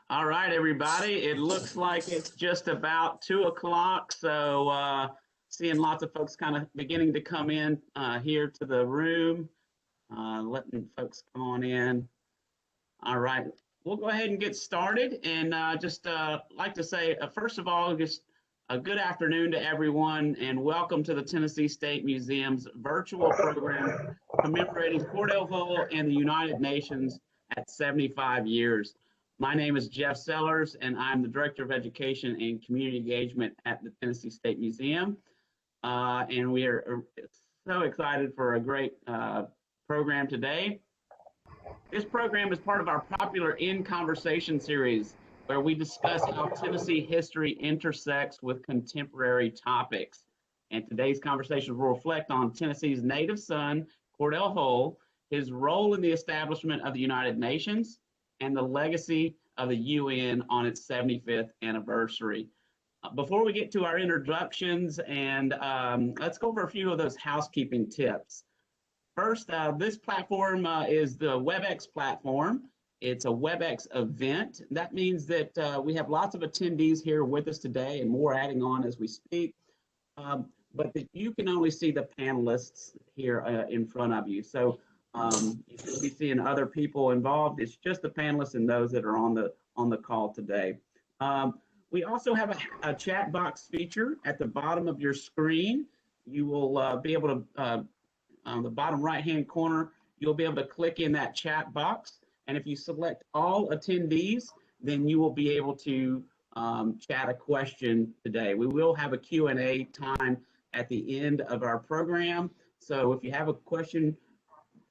All right, everybody. It looks like it's just about 2 o'clock. So seeing lots of folks kind of beginning to come in here to the room, letting folks come on in. All right, we'll go ahead and get started. And just like to say, first of all, just a good afternoon to everyone and welcome to the Tennessee State Museum's virtual program commemorating Cordell Hull and the United Nations at 75 years. My name is Jeff Sellers, and I'm the Director of Education and Community Engagement at the Tennessee State Museum. And we are so excited for a great program today. This program is part of our popular In Conversation series, where we discuss how Tennessee history intersects with contemporary topics. And today's conversation will reflect on Tennessee's native son, Cordell Hull, his role in the establishment of the United Nations, and the legacy of the UN on its 75th anniversary. Before we get to our introductions, and let's go over a few of those housekeeping tips. First, this platform is the WebEx platform. It's a WebEx event. That means that we have lots of attendees here with us today and more adding on as we speak, but that you can only see the panelists here in front of you. So you should be seeing other people involved. It's just the panelists and those that are on the call today. We also have a chat box feature at the bottom of your screen. You will be able to, on the bottom right-hand corner, you'll be able to click in that chat box. And if you select all attendees, then you will be able to chat a question today. We will have a Q&A time at the end of our program. So if you have a question,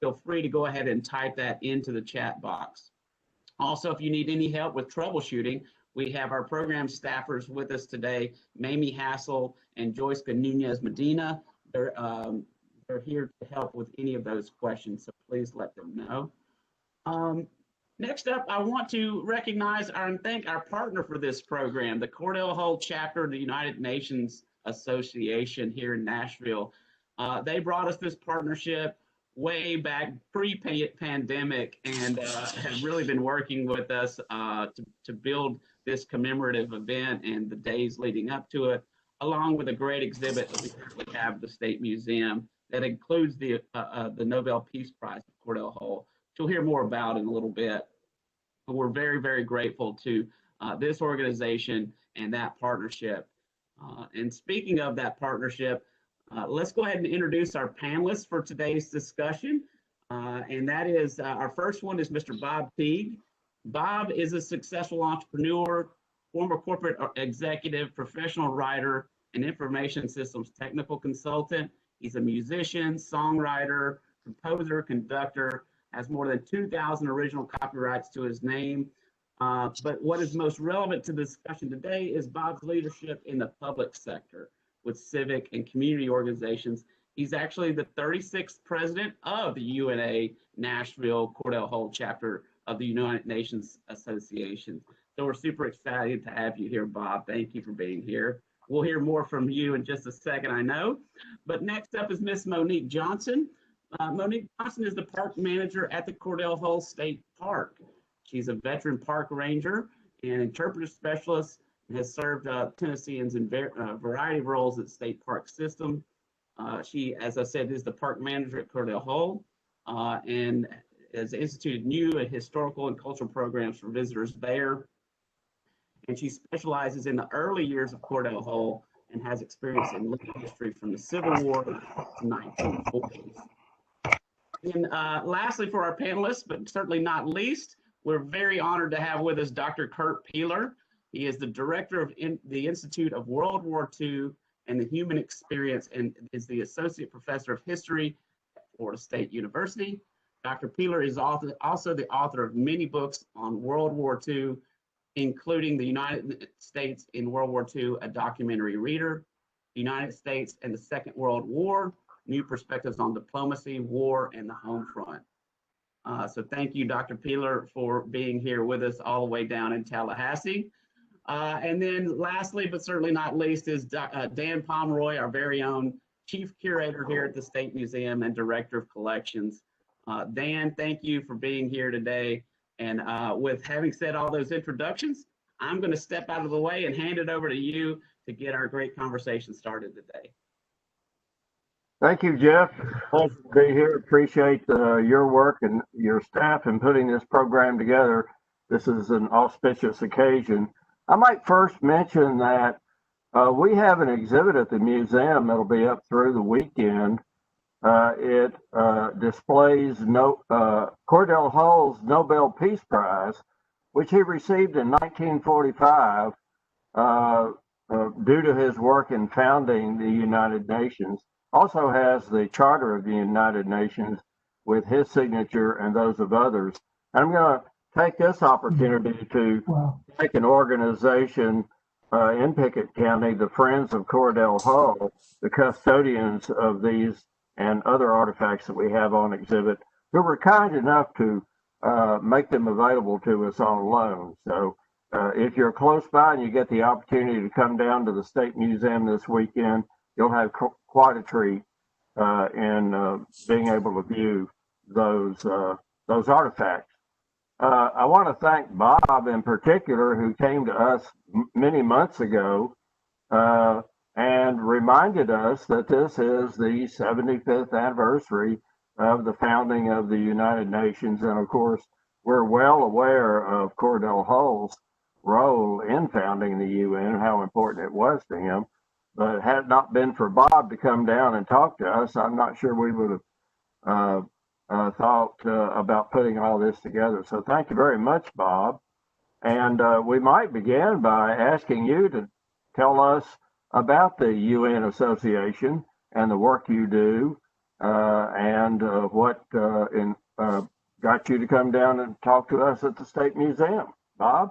feel free to go ahead and type that into the chat box. Also, if you need any help with troubleshooting, we have our program staffers with us today, Mamie Hassel and Joyce Nunez Medina. They're here to help with any of those questions, so please let them know. Next up, I want to recognize and thank our partner for this program, the Cordell Hull chapter of the United Nations Association here in Nashville. They brought us this partnership way back pre-pandemic and have really been working with us to build this commemorative event and the days leading up to it, along with a great exhibit that we currently have at the State Museum that includes the Nobel Peace Prize for Cordell Hull, which you'll hear more about in a little bit. But we're very, very grateful to this organization and that partnership. And speaking of that partnership, let's go ahead and introduce our panelists for today's discussion. And that is, our first one is Mr. Bob Teague. Bob is a successful entrepreneur, former corporate executive, professional writer, and information systems technical consultant. He's a musician, songwriter, composer, conductor, has more than 2,000 original copyrights to his name. But what is most relevant to the discussion today is Bob's leadership in the public sector with civic and community organizations. He's actually the 36th president of the UNA Nashville Cordell Hull chapter of the United Nations Association. So we're super excited to have you here, Bob. Thank you for being here. We'll hear more from you in just a second, I know. But next up is Miss Monique Johnson. Monique Johnson is the park manager at the Cordell Hull State Park. She's a veteran park ranger and interpretive specialist and has served Tennesseans in a variety of roles at the state park system. She, as I said, is the park manager at Cordell Hull and has instituted new historical and cultural programs for visitors there. And she specializes in the early years of Cordell Hull and has experience in living history from the Civil War to 1940s. And lastly, for our panelists, but certainly not least, we're very honored to have with us Dr. Kurt Peeler. He is the director of the Institute of World War II and the Human Experience and is the associate professor of history at Florida State University. Dr. Peeler is also the author of many books on World War II, including The United States in World War II, a documentary reader, The United States and the Second World War, New Perspectives on Diplomacy, War, and the Home Front. So thank you, Dr. Peeler, for being here with us all the way down in Tallahassee. And then lastly, but certainly not least, is Dan Pomeroy, our very own Chief Curator here at the State Museum and Director of Collections. Dan, thank you for being here today. And with having said all those introductions, I'm going to step out of the way and hand it over to you to get our great conversation started today. Thank you, Jeff. Pleasure to be here. Appreciate your work and your staff in putting this program together. This is an auspicious occasion. I might first mention that we have an exhibit at the museum that'll be up through the weekend. It displays Cordell Hull's Nobel Peace Prize, which he received in 1945 due to his work in founding the United Nations. Also has the Charter of the United Nations with his signature and those of others. I'm going to take this opportunity to thank an organization in Pickett County, the Friends of Cordell Hull, the custodians of these and other artifacts that we have on exhibit, who were kind enough to make them available to us on loan. So if you're close by and you get the opportunity to come down to the State Museum this weekend, you'll have quite a treat in being able to view those artifacts. I want to thank Bob in particular, who came to us many months ago and reminded us that this is the 75th anniversary of the founding of the United Nations. And of course, we're well aware of Cordell Hull's role in founding the UN and how important it was to him. But had it not been for Bob to come down and talk to us, I'm not sure we would have thought about putting all this together. So thank you very much, Bob. And we might begin by asking you to tell us about the UN Association and the work you do, and what got you to come down and talk to us at the State Museum. Bob?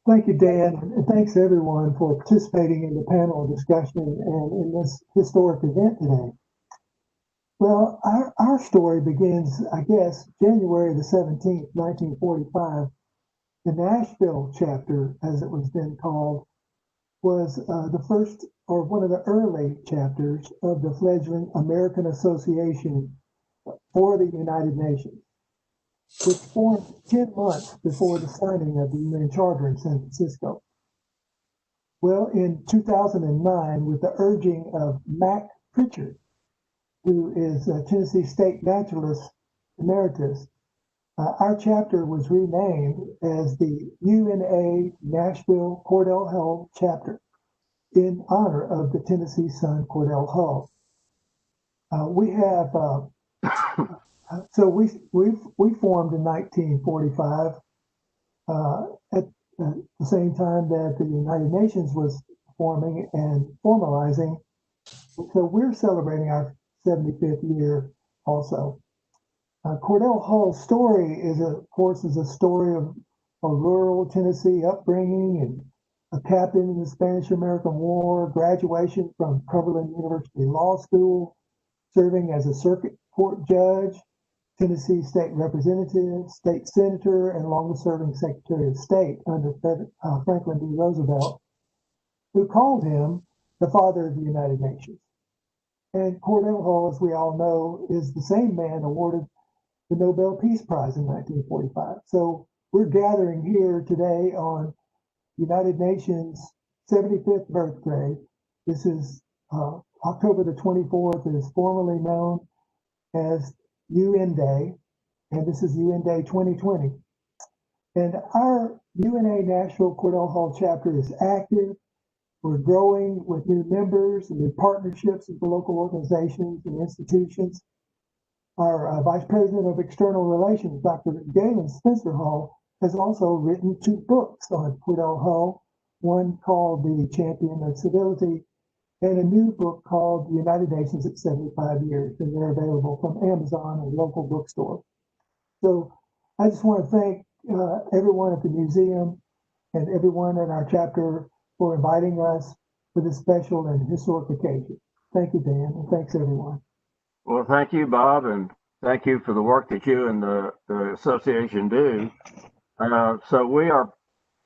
Thank you, Dan, and thanks everyone for participating in the panel discussion and in this historic event today. Well, our story begins, I guess, January the 17th, 1945. The Nashville chapter, as it was then called, was the first or one of the early chapters of the fledgling American Association for the United Nations, which formed 10 months before the signing of the UN Charter in San Francisco. Well, in 2009, with the urging of Mac Pritchard, who is a Tennessee State Naturalist Emeritus, our chapter was renamed as the UNA Nashville Cordell Hull chapter in honor of the Tennessee son Cordell Hull. We formed in 1945 at the same time that the United Nations was forming and formalizing. So we're celebrating our 75th year also. Cordell Hull's story is a story of a rural Tennessee upbringing and a captain in the Spanish-American War, graduation from Cumberland University Law School, serving as a circuit court judge, Tennessee state representative, state senator, and longest-serving Secretary of State under Franklin D. Roosevelt, who called him the father of the United Nations. And Cordell Hull, as we all know, is the same man awarded the Nobel Peace Prize in 1945. So we're gathering here today on United Nations 75th birthday. This is October the 24th. It is formally known as UN Day, and this is UN Day 2020. And our UNA Nashville Cordell Hull chapter is active. We're growing with new members and new partnerships with the local organizations and institutions. Our Vice President of External Relations, Dr. Galen Spencer Hull, has also written 2 books on Cordell Hull, one called The Champion of Civility, and a new book called The United Nations at 75 Years, and they're available from Amazon and local bookstores. So I just want to thank everyone at the museum and everyone in our chapter for inviting us for this special and historic occasion. Thank you, Dan, and thanks everyone. Well, thank you, Bob, and thank you for the work that you and the association do. So we are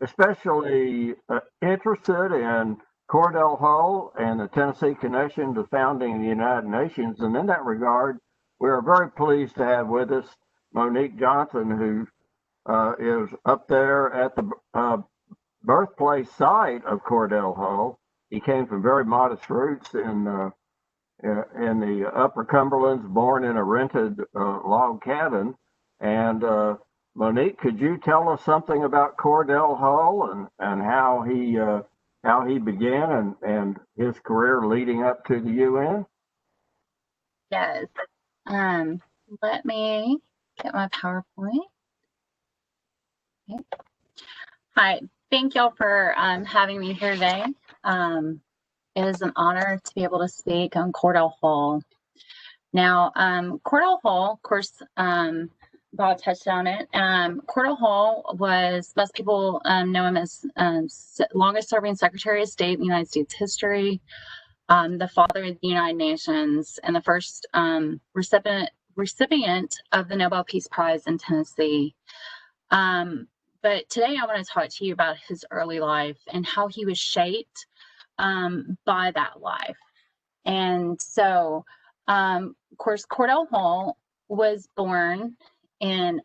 especially interested in Cordell Hull and the Tennessee connection to founding the United Nations. And in that regard, we are very pleased to have with us Monique Johnson, who is up there at the birthplace site of Cordell Hull. He came from very modest roots in the Upper Cumberlands, born in a rented log cabin. And Monique, could you tell us something about Cordell Hull and how he began and his career leading up to the UN? Yes. Let me get my PowerPoint. Okay. Hi, thank y'all for having me here today. It is an honor to be able to speak on Cordell Hull. Now, Cordell Hull, of course, Bob touched on it. Cordell Hull was, most people know him as longest serving Secretary of State in the United States history, the father of the United Nations, and the first recipient of the Nobel Peace Prize in Tennessee. But today I want to talk to you about his early life and how he was shaped by that life. And so, of course, Cordell Hull was born in,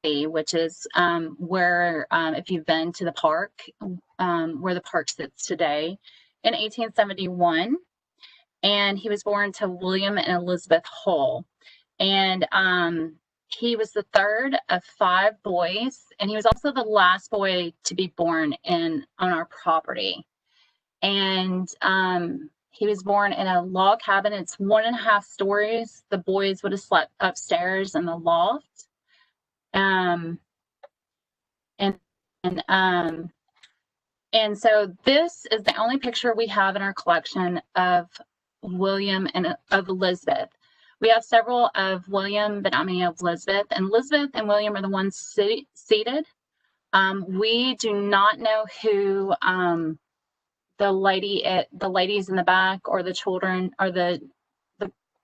which is where, if you've been to the park, where the park sits today, in 1871. And he was born to William and Elizabeth Hull. And he was the third of 5 boys, and he was also the last boy to be born on our property. And he was born in a log cabin. It's 1.5 stories. The boys would have slept upstairs in the loft. And so this is the only picture we have in our collection of William and of Elizabeth. We have several of William, but not many of Elizabeth. And Elizabeth and William are the ones seated. We do not know who the ladies in the back, or the children, or the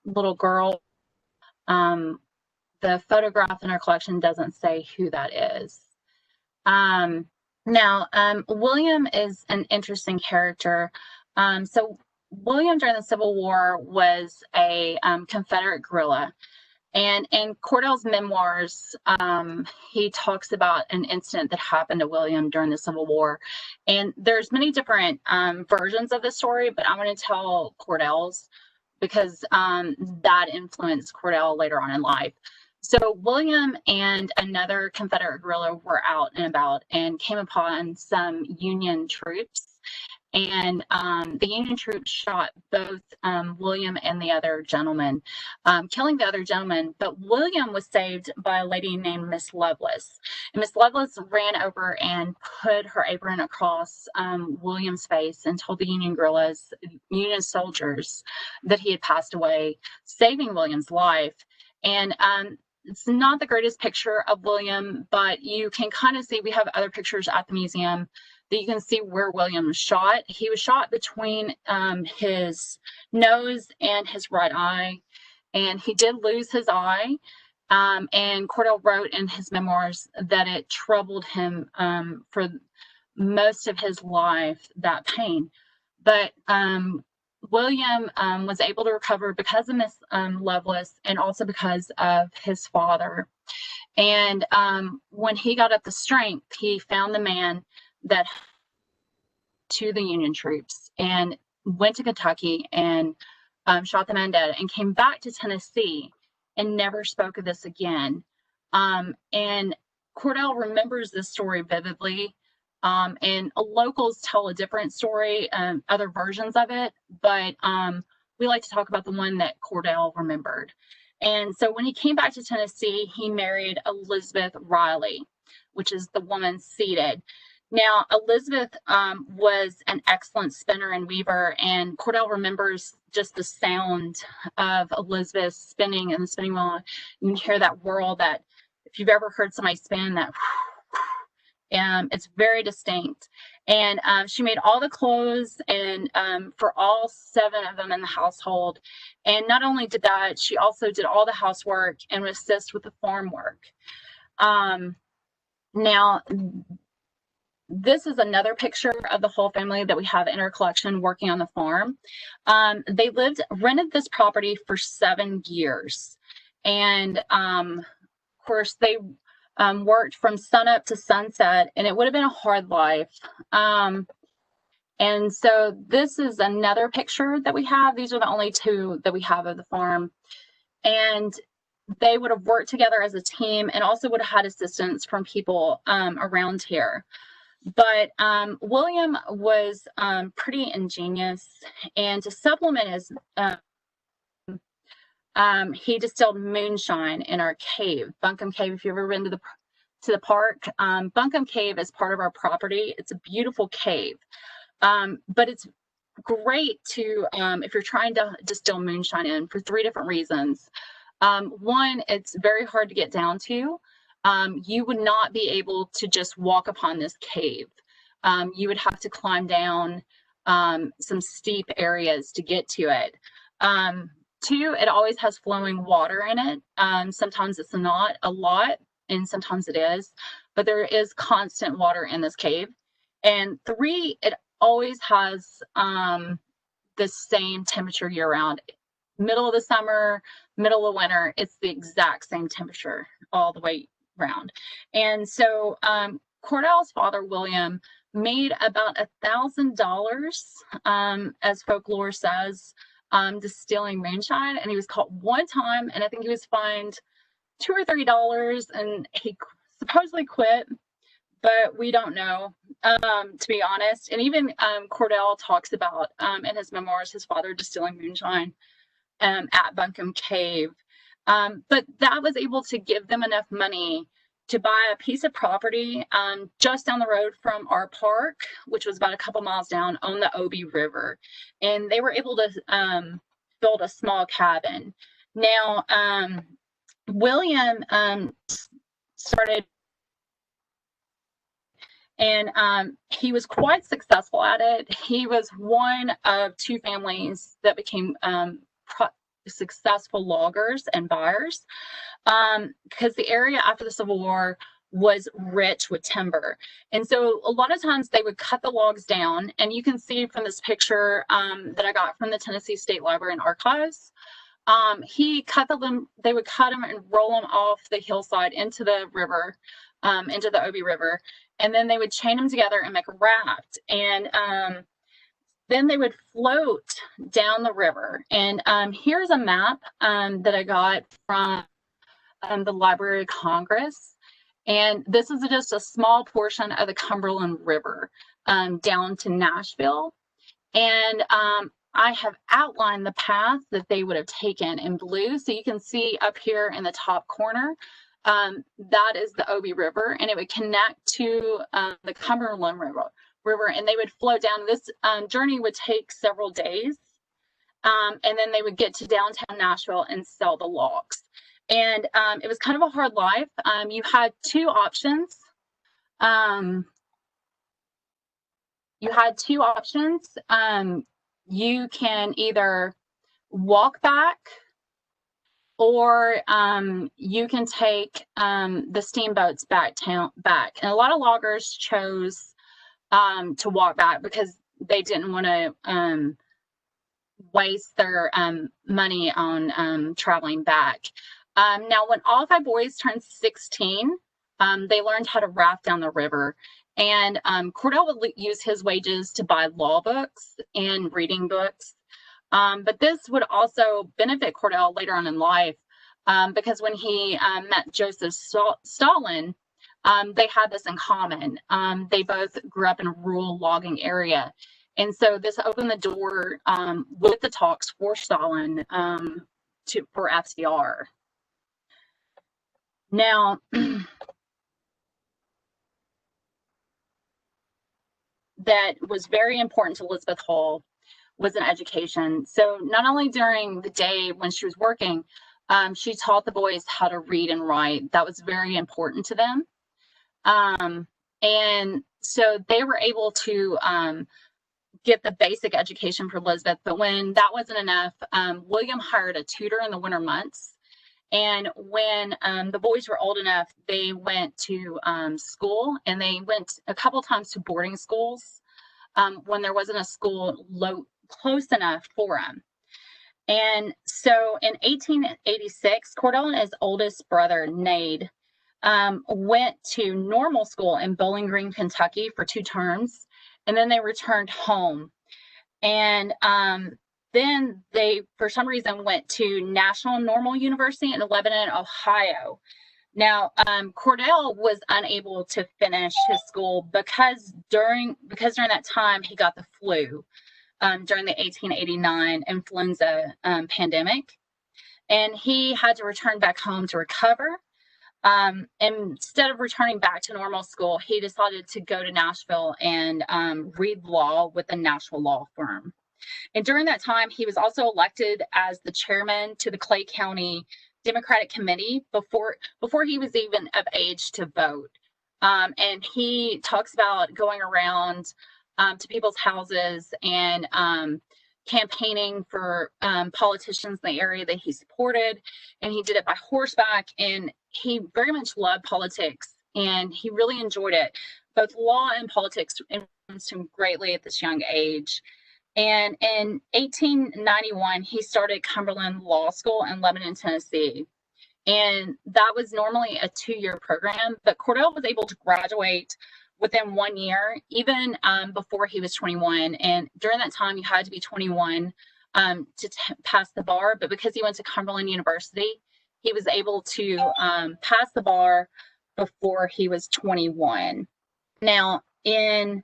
little girl. The photograph in our collection doesn't say who that is. Now, William is an interesting character. So William during the Civil War was a Confederate guerrilla. And in Cordell's memoirs, he talks about an incident that happened to William during the Civil War. And there's many different versions of the story, but I'm going to tell Cordell's because that influenced Cordell later on in life. So William and another Confederate guerrilla were out and about and came upon some Union troops. And the Union troops shot both William and the other gentleman, killing the other gentleman. But William was saved by a lady named Miss Lovelace. And Miss Lovelace ran over and put her apron across William's face and told the Union soldiers that he had passed away, saving William's life. And it's not the greatest picture of William, but you can kind of see, we have other pictures at the museum that you can see where William was shot. He was shot between his nose and his right eye, and he did lose his eye. And Cordell wrote in his memoirs that it troubled him for most of his life, that pain. But William was able to recover because of Miss Lovelace, and also because of his father. And when he got up the strength, he found the man that to the Union troops and went to Kentucky and shot the man dead, and came back to Tennessee and never spoke of this again. And Cordell remembers this story vividly. And locals tell a different story, other versions of it, but we like to talk about the one that Cordell remembered. And so when he came back to Tennessee, he married Elizabeth Riley, which is the woman seated. Now, Elizabeth was an excellent spinner and weaver, and Cordell remembers just the sound of Elizabeth spinning in the spinning wheel. You can hear that whirl, that if you've ever heard somebody spin, that it's very distinct. And she made all the clothes, and for all 7 of them in the household. And not only did that, she also did all the housework and would assist with the farm work. Now, this is another picture of the whole family that we have in our collection working on the farm. They rented this property for 7 years. And of course, they worked from sunup to sunset, and it would have been a hard life. And so this is another picture that we have. These are the only two that we have of the farm. And they would have worked together as a team and also would have had assistance from people around here. But William was pretty ingenious, and to supplement his, he distilled moonshine in our cave, Buncombe Cave. If you've ever been to the park, Buncombe Cave is part of our property. It's a beautiful cave, but it's great to if you're trying to distill moonshine in for 3 different reasons. One, it's very hard to get down to. You would not be able to just walk upon this cave. You would have to climb down some steep areas to get to it. 2, it always has flowing water in it. Sometimes it's not a lot, and sometimes it is, but there is constant water in this cave. And 3, it always has the same temperature year round. Middle of the summer, middle of winter, it's the exact same temperature all the way round. And so Cordell's father, William, made about $1,000, as folklore says, distilling moonshine. And he was caught one time, and I think he was fined $2 or $3, and he supposedly quit, but we don't know, to be honest. And even Cordell talks about in his memoirs his father distilling moonshine at Buncombe Cave. But that was able to give them enough money to buy a piece of property just down the road from our park, which was about a couple miles down on the Obi River. And they were able to build a small cabin. Now, William started, and he was quite successful at it. He was one of 2 families that became successful loggers and buyers, because the area after the Civil War was rich with timber. And so a lot of times they would cut the logs down, and you can see from this picture that I got from the Tennessee State Library and Archives. He cut them, they would cut them and roll them off the hillside into the river, into the Obi River, and then they would chain them together and make a raft. And then they would float down the river. And here's a map that I got from the Library of Congress. And this is just a small portion of the Cumberland River down to Nashville. And I have outlined the path that they would have taken in blue. So you can see up here in the top corner, that is the Obi River, and it would connect to the Cumberland River, and they would float down. This journey would take several days, and then they would get to downtown Nashville and sell the logs. And it was kind of a hard life. You had 2 options. You can either walk back, or you can take the steamboats back. And a lot of loggers chose to walk back because they didn't want to waste their money on traveling back. Now, when all 5 boys turned 16, they learned how to raft down the river. And Cordell would use his wages to buy law books and reading books. But this would also benefit Cordell later on in life, because when he met Joseph Stalin, they had this in common. They both grew up in a rural logging area. And so this opened the door with the talks for Stalin for FDR. Now, that was very important to Elizabeth Hull was an education. So not only during the day when she was working, she taught the boys how to read and write. That was very important to them. And so they were able to get the basic education for Elizabeth. But when that wasn't enough, William hired a tutor in the winter months. And when the boys were old enough, they went to school, and they went a couple times to boarding schools when there wasn't a school close enough for them. And so in 1886, Cordell and his oldest brother, Nade, went to normal school in Bowling Green, Kentucky for 2 terms, and then they returned home. And then they, for some reason, went to National Normal University in Lebanon, Ohio. Now, Cordell was unable to finish his school because during that time he got the flu during the 1889 influenza pandemic, and he had to return back home to recover. And instead of returning back to normal school, he decided to go to Nashville and read law with a Nashville law firm. And during that time, he was also elected as the chairman to the Clay County Democratic Committee before he was even of age to vote. And he talks about going around to people's houses and campaigning for politicians in the area that he supported. And he did it by horseback, and he very much loved politics, and he really enjoyed it. Both law and politics influenced him greatly at this young age. And in 1891, he started Cumberland Law School in Lebanon, Tennessee. And that was normally a 2-year program, but Cordell was able to graduate within 1 year, even before he was 21. And during that time, you had to be 21 to pass the bar. But because he went to Cumberland University, he was able to pass the bar before he was 21. Now, in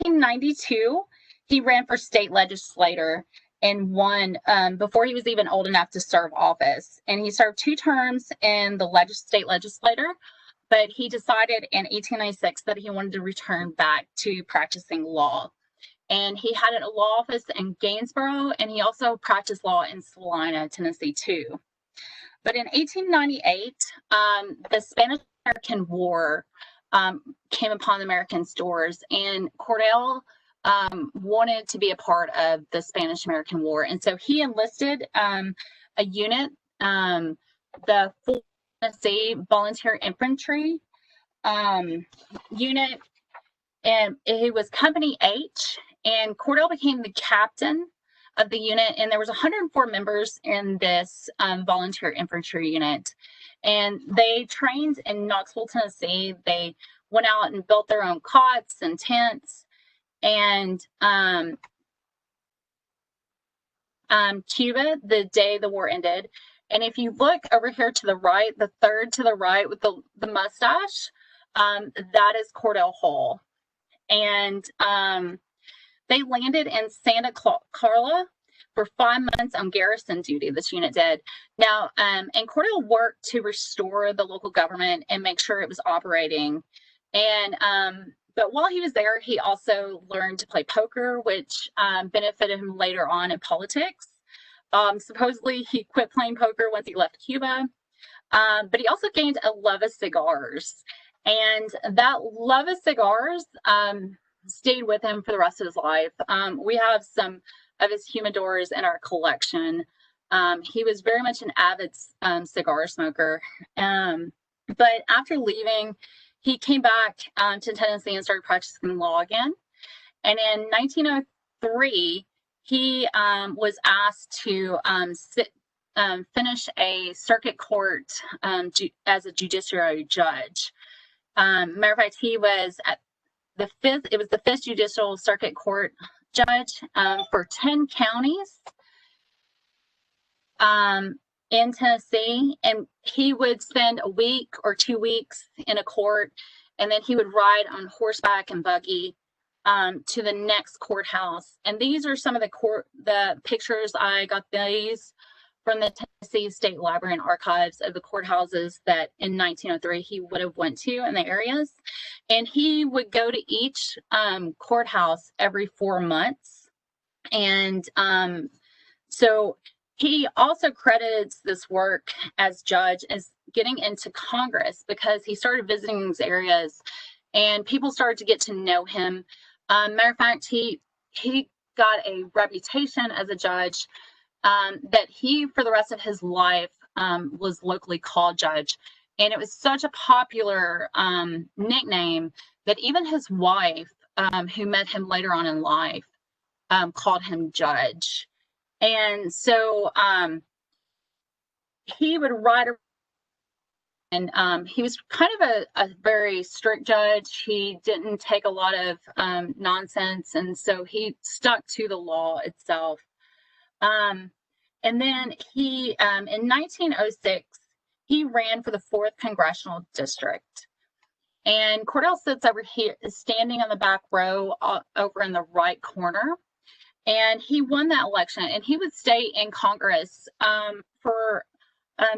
1892, he ran for state legislator and won before he was even old enough to serve office. And he served 2 terms in the state legislature, but he decided in 1896 that he wanted to return back to practicing law. And he had a law office in Gainesboro, and he also practiced law in Salina, Tennessee, too. But in 1898, the Spanish-American War came upon the Americans' doors, and Cordell wanted to be a part of the Spanish-American War. And so he enlisted a unit, the 4th Tennessee Volunteer Infantry unit, and it was Company H, and Cordell became the captain of the unit, and there was 104 members in this volunteer infantry unit, and they trained in Knoxville, Tennessee. They went out and built their own cots and tents, and Cuba the day the war ended. And if you look over here to the right, the third to the right with the mustache, that is Cordell Hull. And they landed in Santa Carla for 5 months on garrison duty, this unit did. Now, and Cordell worked to restore the local government and make sure it was operating. And but while he was there, he also learned to play poker, which benefited him later on in politics. Supposedly, he quit playing poker once he left Cuba, but he also gained a love of cigars. And that love of cigars stayed with him for the rest of his life. We have some of his humidors in our collection. He was very much an avid cigar smoker. But after leaving, he came back to Tennessee and started practicing law again. And in 1903, he was asked to finish a circuit court as a judiciary judge. Matter of fact, he was at the 5th Judicial Circuit Court judge for 10 counties in Tennessee, and he would spend a week or 2 weeks in a court, and then he would ride on horseback and buggy to the next courthouse. And these are some of the pictures. I got these from the Tennessee State Library and Archives of the courthouses that in 1903 he would have went to in the areas. And he would go to each courthouse every 4 months. And so he also credits this work as judge as getting into Congress, because he started visiting these areas and people started to get to know him. Matter of fact, he got a reputation as a judge that he, for the rest of his life, was locally called Judge. And it was such a popular nickname that even his wife, who met him later on in life, called him Judge. And so he would ride around, and he was kind of a very strict judge. He didn't take a lot of nonsense, and so he stuck to the law itself. And then he, in 1906, he ran for the 4th Congressional District. And Cordell sits over here, standing on the back row over in the right corner. And he won that election, and he would stay in Congress for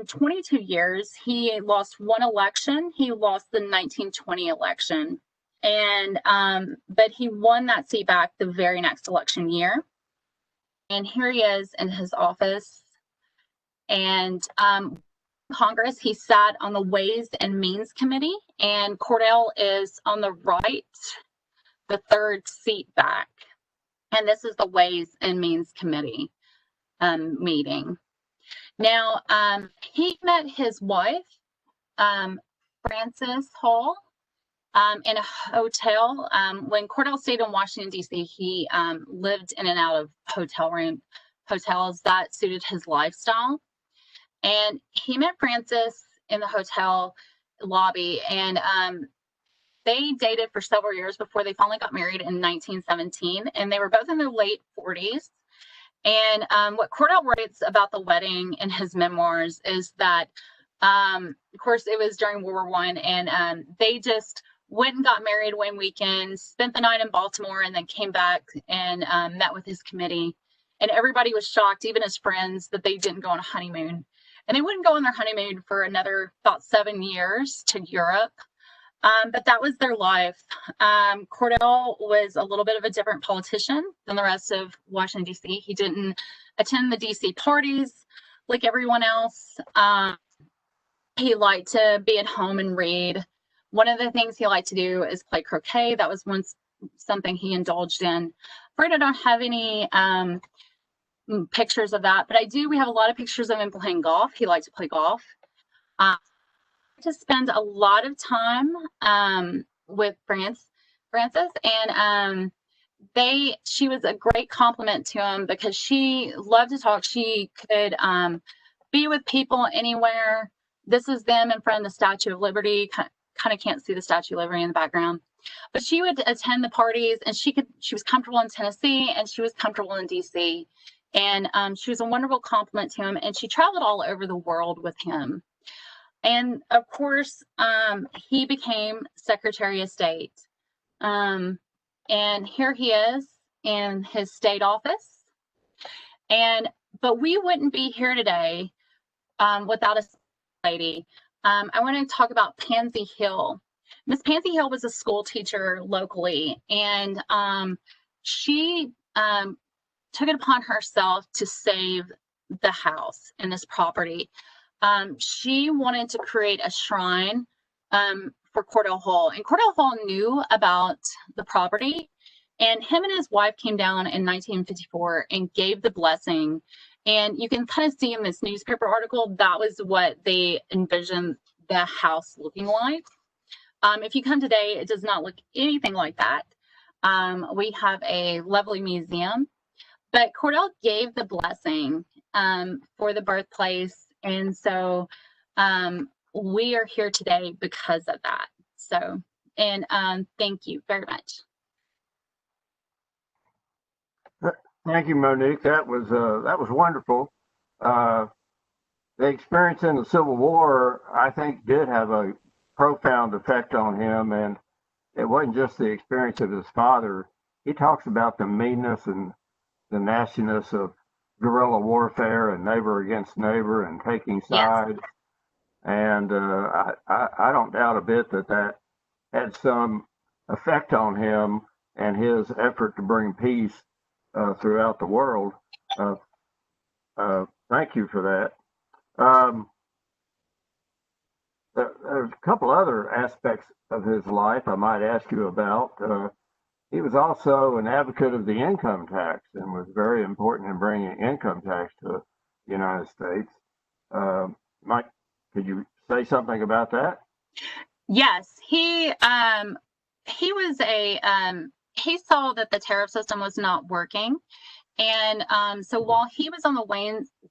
22 years. He lost one election. He lost the 1920 election. And but he won that seat back the very next election year. And here he is in his office. And Congress, he sat on the Ways and Means Committee, and Cordell is on the right, the 3rd seat back. And this is the Ways and Means Committee meeting. Now, he met his wife, Frances Hull, in a hotel. When Cordell stayed in Washington, D.C., he lived in and out of hotels that suited his lifestyle. And he met Frances in the hotel lobby, and they dated for several years before they finally got married in 1917. And they were both in their late 40s. And what Cordell writes about the wedding in his memoirs is that, of course, it was during World War I, and they just went and got married one weekend, spent the night in Baltimore, and then came back and met with his committee. And everybody was shocked, even his friends, that they didn't go on a honeymoon. And they wouldn't go on their honeymoon for another about 7 years to Europe. But that was their life. Cordell was a little bit of a different politician than the rest of Washington, D.C. He didn't attend the D.C. parties like everyone else. He liked to be at home and read. One of the things he liked to do is play croquet. That was once something he indulged in. Afraid I don't have any pictures of that, but we have a lot of pictures of him playing golf. He liked to play golf. To spend a lot of time with Frances, and she was a great compliment to him because she loved to talk. She could be with people anywhere. This is them in front of the Statue of Liberty. Kind of can't see the Statue of Liberty in the background, but she would attend the parties, and she was comfortable in Tennessee, and she was comfortable in DC. And she was a wonderful compliment to him, and she traveled all over the world with him. And of course, he became Secretary of State. And here he is in his state office. But we wouldn't be here today without a lady. I want to talk about Pansy Hill. Miss Pansy Hill was a school teacher locally, and she took it upon herself to save the house and this property. She wanted to create a shrine for Cordell Hull, and Cordell Hull knew about the property, and him and his wife came down in 1954 and gave the blessing. And you can kind of see in this newspaper article, that was what they envisioned the house looking like. If you come today, it does not look anything like that. We have a lovely museum, but Cordell gave the blessing for the birthplace. And so we are here today because of that. So, and thank you very much. Thank you, Monique. That was wonderful. The experience in the Civil War, I think, did have a profound effect on him, and it wasn't just the experience of his father. He talks about the meanness and the nastiness of guerrilla warfare and neighbor against neighbor and taking sides. Yes. And I don't doubt a bit that had some effect on him and his effort to bring peace throughout the world. Thank you for that. There's a couple other aspects of his life I might ask you about. He was also an advocate of the income tax and was very important in bringing income tax to the United States. Mike, could you say something about that? Yes, he was he saw that the tariff system was not working, And so while he was on the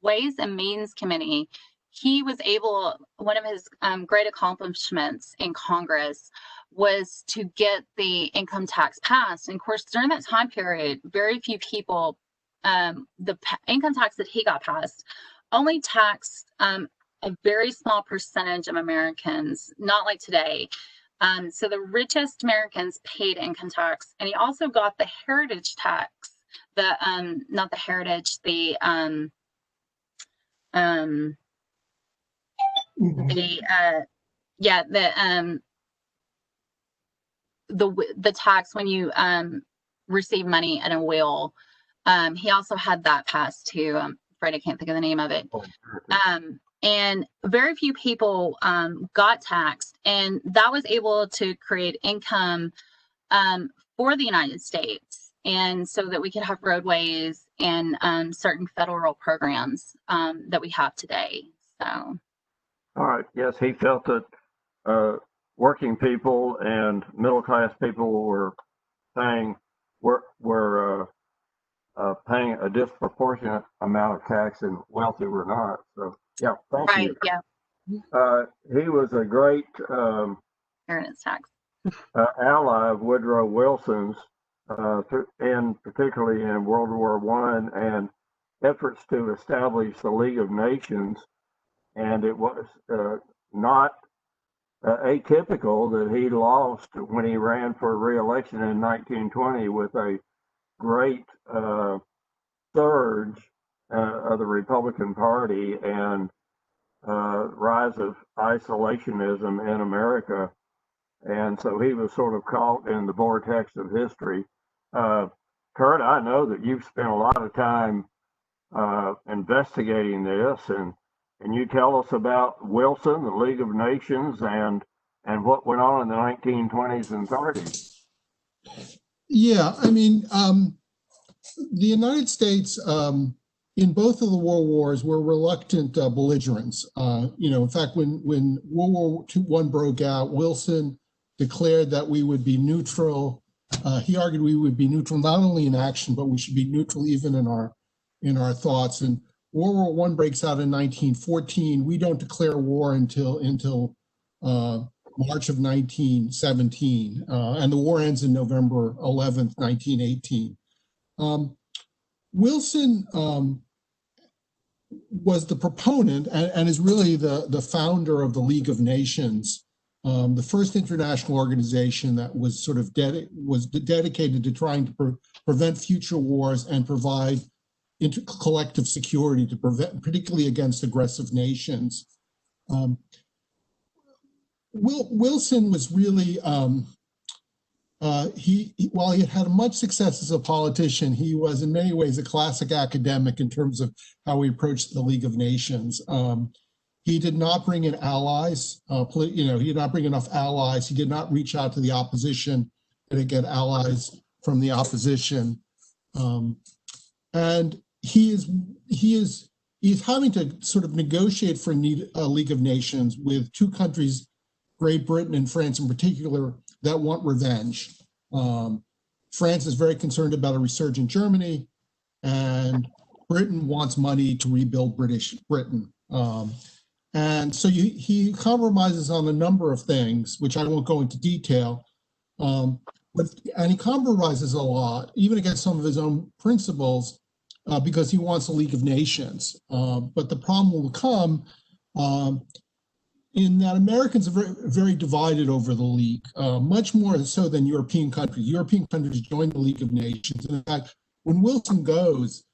Ways and Means Committee, he was able, one of his great accomplishments in Congress was to get the income tax passed. And of course, during that time period, very few people, the income tax that he got passed only taxed a very small percentage of Americans, not like today. So the richest Americans paid income tax, and he also got the heritage tax, not the heritage, the tax when you receive money in a will. He also had that passed too. I'm afraid I can't think of the name of it. And very few people got taxed, and that was able to create income for the United States, and so that we could have roadways and certain federal programs that we have today. So, all right, yes, he felt that working people and middle class people were paying paying a disproportionate amount of tax, and wealthy were not. So, yeah, thank you. Yeah. He was a great Inheritance tax ally of Woodrow Wilson's, and particularly in World War I, and efforts to establish the League of Nations. And it was not atypical that he lost when he ran for re-election in 1920 with a great surge of the Republican Party and rise of isolationism in America. And so he was sort of caught in the vortex of history. Kurt, I know that you've spent a lot of time investigating this, and you tell us about Wilson, the League of Nations, and what went on in the 1920s and 30s. Yeah, I mean, the United States in both of the world wars were reluctant belligerents. In fact, when World War I broke out, Wilson declared that we would be neutral. He argued we would be neutral not only in action, but we should be neutral even in our thoughts. And World War I breaks out in 1914. We don't declare war until March of 1917, and the war ends in November 11th, 1918. Wilson was the proponent and is really the founder of the League of Nations, the first international organization that was sort of dedicated to trying to prevent future wars and provide collective security to prevent, particularly against aggressive nations. Wilson was really, while he had much success as a politician, he was in many ways a classic academic in terms of how he approached the League of Nations. He did not bring in allies. He did not bring enough allies. He did not reach out to the opposition to get allies from the opposition. And he is having to sort of negotiate for a League of Nations with two countries, Great Britain and France in particular, that want revenge. France is very concerned about a resurgent Germany, and Britain wants money to rebuild Britain. And so he compromises on a number of things, which I won't go into detail, and he compromises a lot, even against some of his own principles, because he wants a League of Nations. But the problem will come in that Americans are very, very divided over the League, much more so than European countries. European countries joined the League of Nations. And in fact, when Wilson goes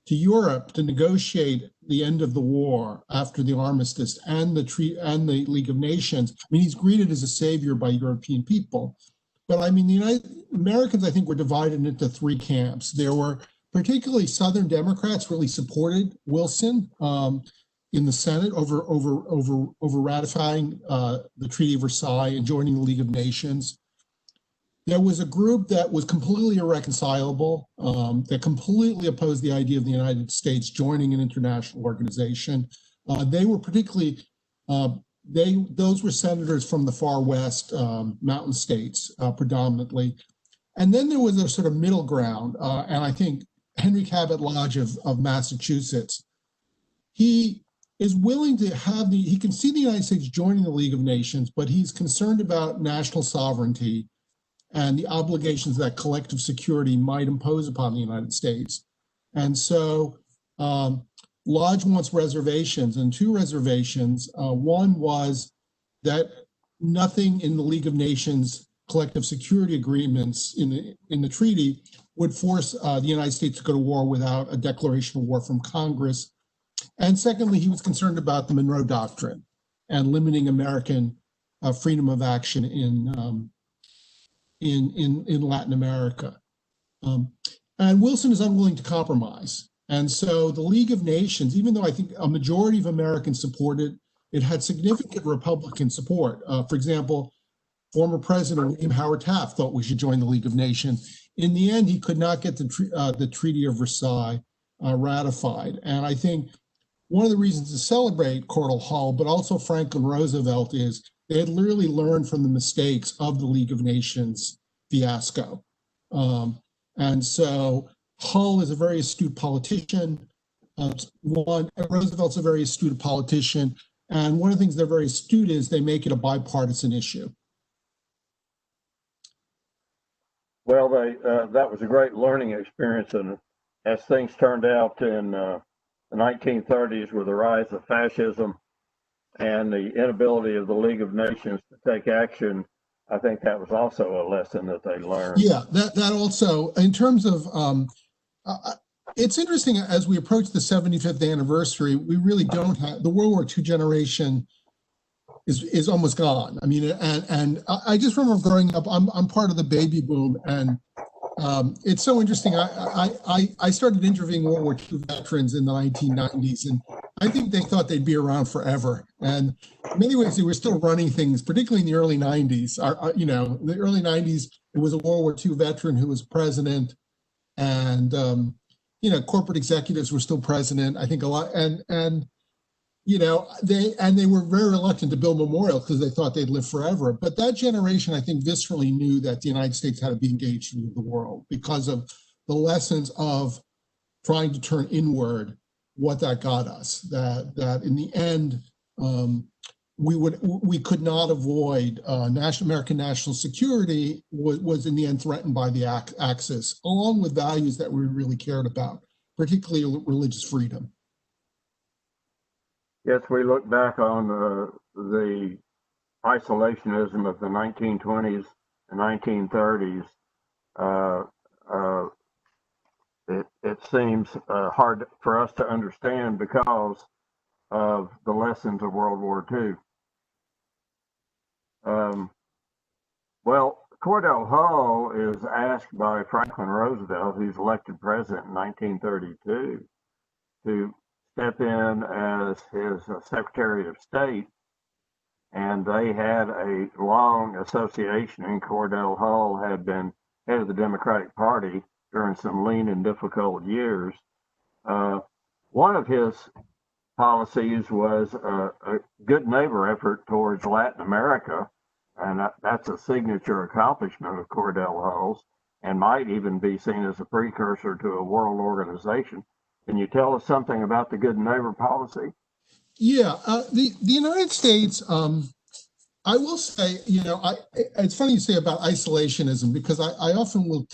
to Europe to negotiate the end of the war after the armistice and the League of Nations, I mean, he's greeted as a savior by European people. But I mean, the Americans, I think, were divided into three camps. There were particularly Southern Democrats really supported Wilson in the Senate over ratifying the Treaty of Versailles and joining the League of Nations. There was a group that was completely irreconcilable, that completely opposed the idea of the United States joining an international organization. They were particularly, those were senators from the far west, mountain states predominantly. And then there was a sort of middle ground, and I think Henry Cabot Lodge of Massachusetts. He is willing to have he can see the United States joining the League of Nations, but he's concerned about national sovereignty and the obligations that collective security might impose upon the United States. And so Lodge wants reservations, and two reservations. One was that nothing in the League of Nations collective security agreements in the treaty would force the United States to go to war without a declaration of war from Congress. And secondly, he was concerned about the Monroe Doctrine and limiting American freedom of action in Latin America. And Wilson is unwilling to compromise. And so the League of Nations, even though I think a majority of Americans supported it, had significant Republican support. For example, former President William Howard Taft thought we should join the League of Nations. In the end, he could not get the Treaty of Versailles ratified. And I think one of the reasons to celebrate Cordell Hull, but also Franklin Roosevelt, is they had literally learned from the mistakes of the League of Nations fiasco. And so Hull is a very astute politician. Roosevelt's a very astute politician. And one of the things they're very astute is they make it a bipartisan issue. Well, that was a great learning experience. And as things turned out in the 1930s with the rise of fascism and the inability of the League of Nations to take action, I think that was also a lesson that they learned. Yeah, that also, in terms of, it's interesting as we approach the 75th anniversary, we really don't have, the World War II generation is almost gone. I mean, and I just remember growing up, I'm part of the baby boom, and it's so interesting. I started interviewing World War II veterans in the 1990s, and I think they thought they'd be around forever. And in many ways, they were still running things, particularly in the early 90s. In the early 90s, it was a World War II veteran who was president, and corporate executives were still president. I think a lot, and they were very reluctant to build memorials because they thought they'd live forever. But that generation, I think, viscerally knew that the United States had to be engaged with the world because of the lessons of trying to turn inward, what that got us. That in the end, we could not avoid American national security was in the end threatened by the Axis, along with values that we really cared about, particularly religious freedom. Yes, we look back on the isolationism of the 1920s and 1930s. It seems hard for us to understand because of the lessons of World War II. Well, Cordell Hull is asked by Franklin Roosevelt, who's elected president in 1932, to step in as his Secretary of State, and they had a long association, and Cordell Hull had been head of the Democratic Party during some lean and difficult years. One of his policies was a good neighbor effort towards Latin America, and that's a signature accomplishment of Cordell Hull's, and might even be seen as a precursor to a world organization. Can you tell us something about the good neighbor policy? Yeah, the United States, I will say, it's funny you say about isolationism, because I often will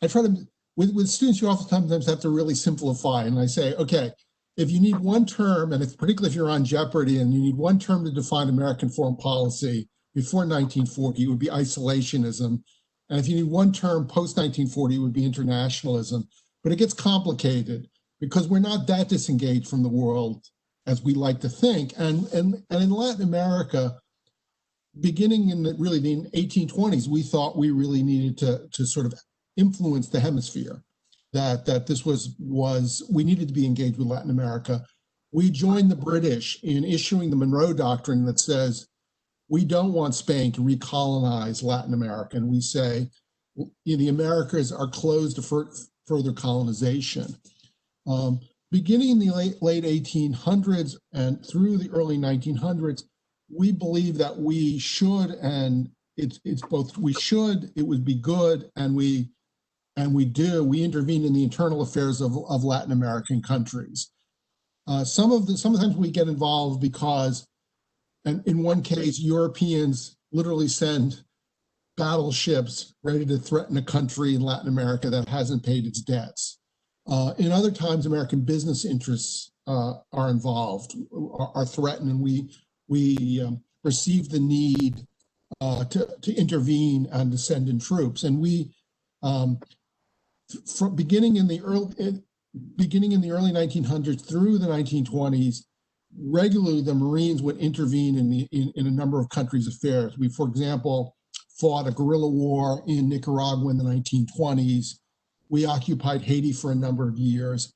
I try to, with students, you oftentimes have to really simplify. And I say, okay, if you need one term, and it's particularly if you're on Jeopardy and you need one term to define American foreign policy before 1940, it would be isolationism. And if you need one term post 1940, it would be internationalism. But it gets complicated because we're not that disengaged from the world as we like to think. And in Latin America, beginning in the 1820s, we thought we really needed to sort of influence the hemisphere, that this was we needed to be engaged with Latin America. We joined the British in issuing the Monroe Doctrine that says we don't want Spain to recolonize Latin America. And we say the Americas are closed to further colonization. Beginning in the late 1800s and through the early 1900s, we believe that we should, and it's both we should, it would be good, and and we intervene in the internal affairs of Latin American countries. Sometimes we get involved because, and in one case, Europeans literally send battleships ready to threaten a country in Latin America that hasn't paid its debts. In other times, American business interests are involved, are threatened, and we perceive the need to intervene and to send in troops. And we, from beginning in the early 1900s through the 1920s, regularly the Marines would intervene in a number of countries' affairs. We, for example, fought a guerrilla war in Nicaragua in the 1920s. We occupied Haiti for a number of years.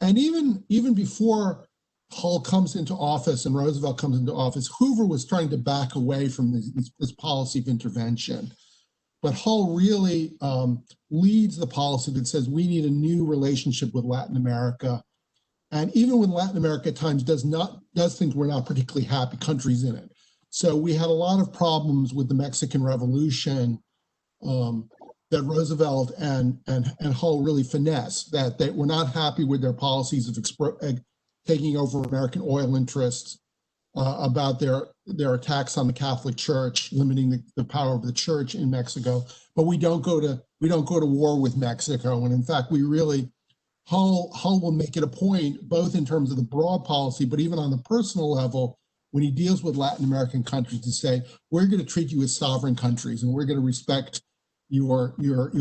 And even before Hull comes into office and Roosevelt comes into office, Hoover was trying to back away from this policy of intervention. But Hull really leads the policy that says we need a new relationship with Latin America. And even when Latin America at times does things we're not particularly happy, countries in it. So we had a lot of problems with the Mexican Revolution that Roosevelt and Hull really finessed, that they were not happy with their policies of taking over American oil interests, about their attacks on the Catholic Church, limiting the power of the church in Mexico. But we don't go to war with Mexico. And in fact, Hull will make it a point, both in terms of the broad policy, but even on the personal level, when he deals with Latin American countries, to say, we're going to treat you as sovereign countries and we're going to respect your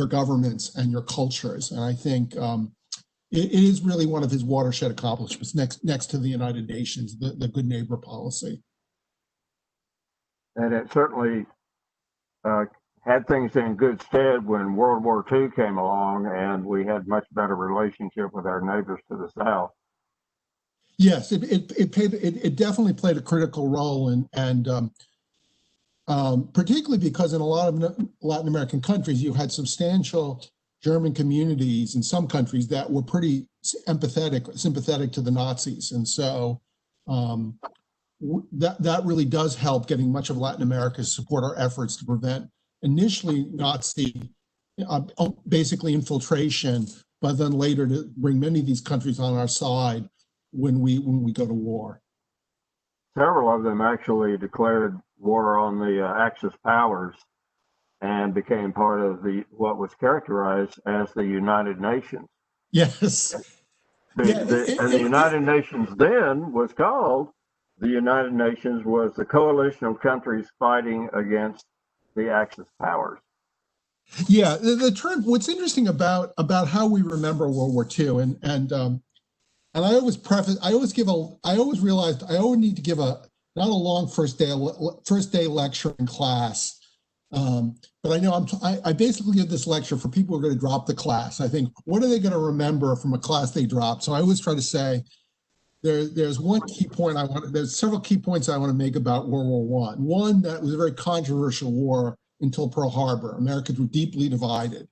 governments and your cultures. And I think it is really one of his watershed accomplishments next to the United Nations, the good neighbor policy. And it certainly had things in good stead when World War II came along and we had much better relationship with our neighbors to the south. Yes, it definitely played a critical role, and particularly because in a lot of Latin American countries, you had substantial German communities in some countries that were pretty sympathetic to the Nazis, and so that really does help getting much of Latin America to support our efforts to prevent initially Nazi basically infiltration, but then later to bring many of these countries on our side when we go to war. Several of them actually declared war on the Axis powers and became part of what was characterized as the United Nations. Yes. And the United Nations then was called, the United Nations was the coalition of countries fighting against the Axis powers. Yeah, the term, what's interesting about how we remember World War II, and I always realized I always need to give not a long first day lecture in class, but I know I basically give this lecture for people who are going to drop the class. I think, what are they going to remember from a class they dropped? So I always try to say there's one key point there's several key points I want to make about World War I. One, that was a very controversial war until Pearl Harbor. Americans were deeply divided.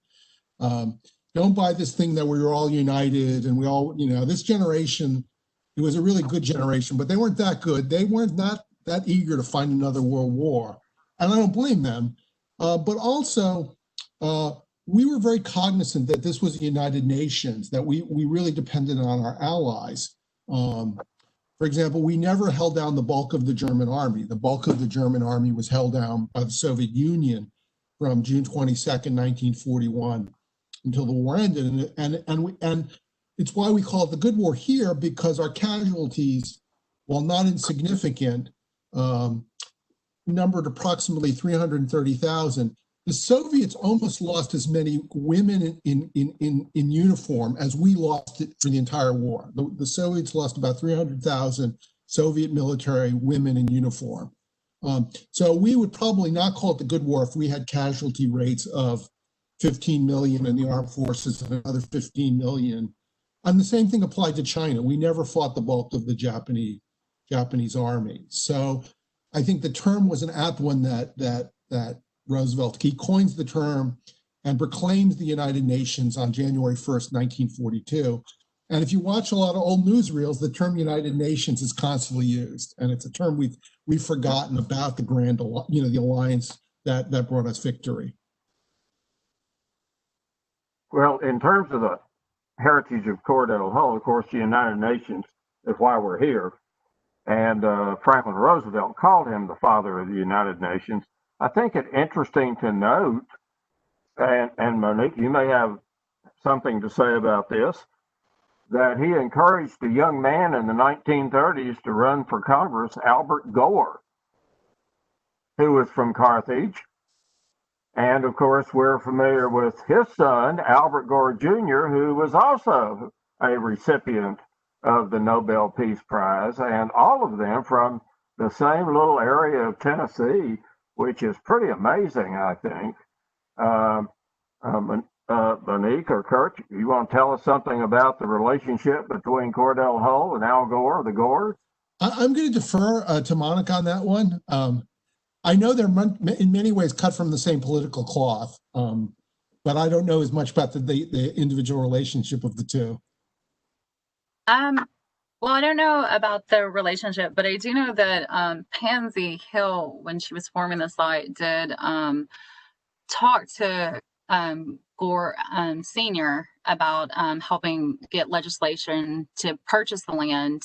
Don't buy this thing that we were all united and we all, this generation, it was a really good generation, but they weren't that good. They weren't not that eager to find another world war. And I don't blame them. But also, we were very cognizant that this was the United Nations, that we really depended on our allies. For example, we never held down the bulk of the German army. The bulk of the German army was held down by the Soviet Union from June 22nd, 1941. Until the war ended, and it's why we call it the Good War here, because our casualties, while not insignificant, numbered approximately 330,000. The Soviets almost lost as many women in uniform as we lost for the entire war. The Soviets lost about 300,000 Soviet military women in uniform. So we would probably not call it the Good War if we had casualty rates of 15 million in the armed forces and another 15 million. And the same thing applied to China. We never fought the bulk of the Japanese army. So I think the term was an apt one that Roosevelt, he coins the term and proclaims the United Nations on January 1st, 1942. And if you watch a lot of old newsreels, the term United Nations is constantly used. And it's a term we've forgotten about the the alliance that brought us victory. Well, in terms of the heritage of Cordell Hull, of course, the United Nations is why we're here. And Franklin Roosevelt called him the father of the United Nations. I think it's interesting to note, and Monique, you may have something to say about this, that he encouraged a young man in the 1930s to run for Congress, Albert Gore, who was from Carthage. And of course, we're familiar with his son, Albert Gore Jr., who was also a recipient of the Nobel Peace Prize, and all of them from the same little area of Tennessee, which is pretty amazing, I think. Monique or Kurt, you want to tell us something about the relationship between Cordell Hull and Al Gore, the Gores? I'm going to defer to Monica on that one. I know they're in many ways cut from the same political cloth, but I don't know as much about the individual relationship of the two. Well, I don't know about the relationship, but I do know that Pansy Hill, when she was forming the site, did talk to Gore Sr. about helping get legislation to purchase the land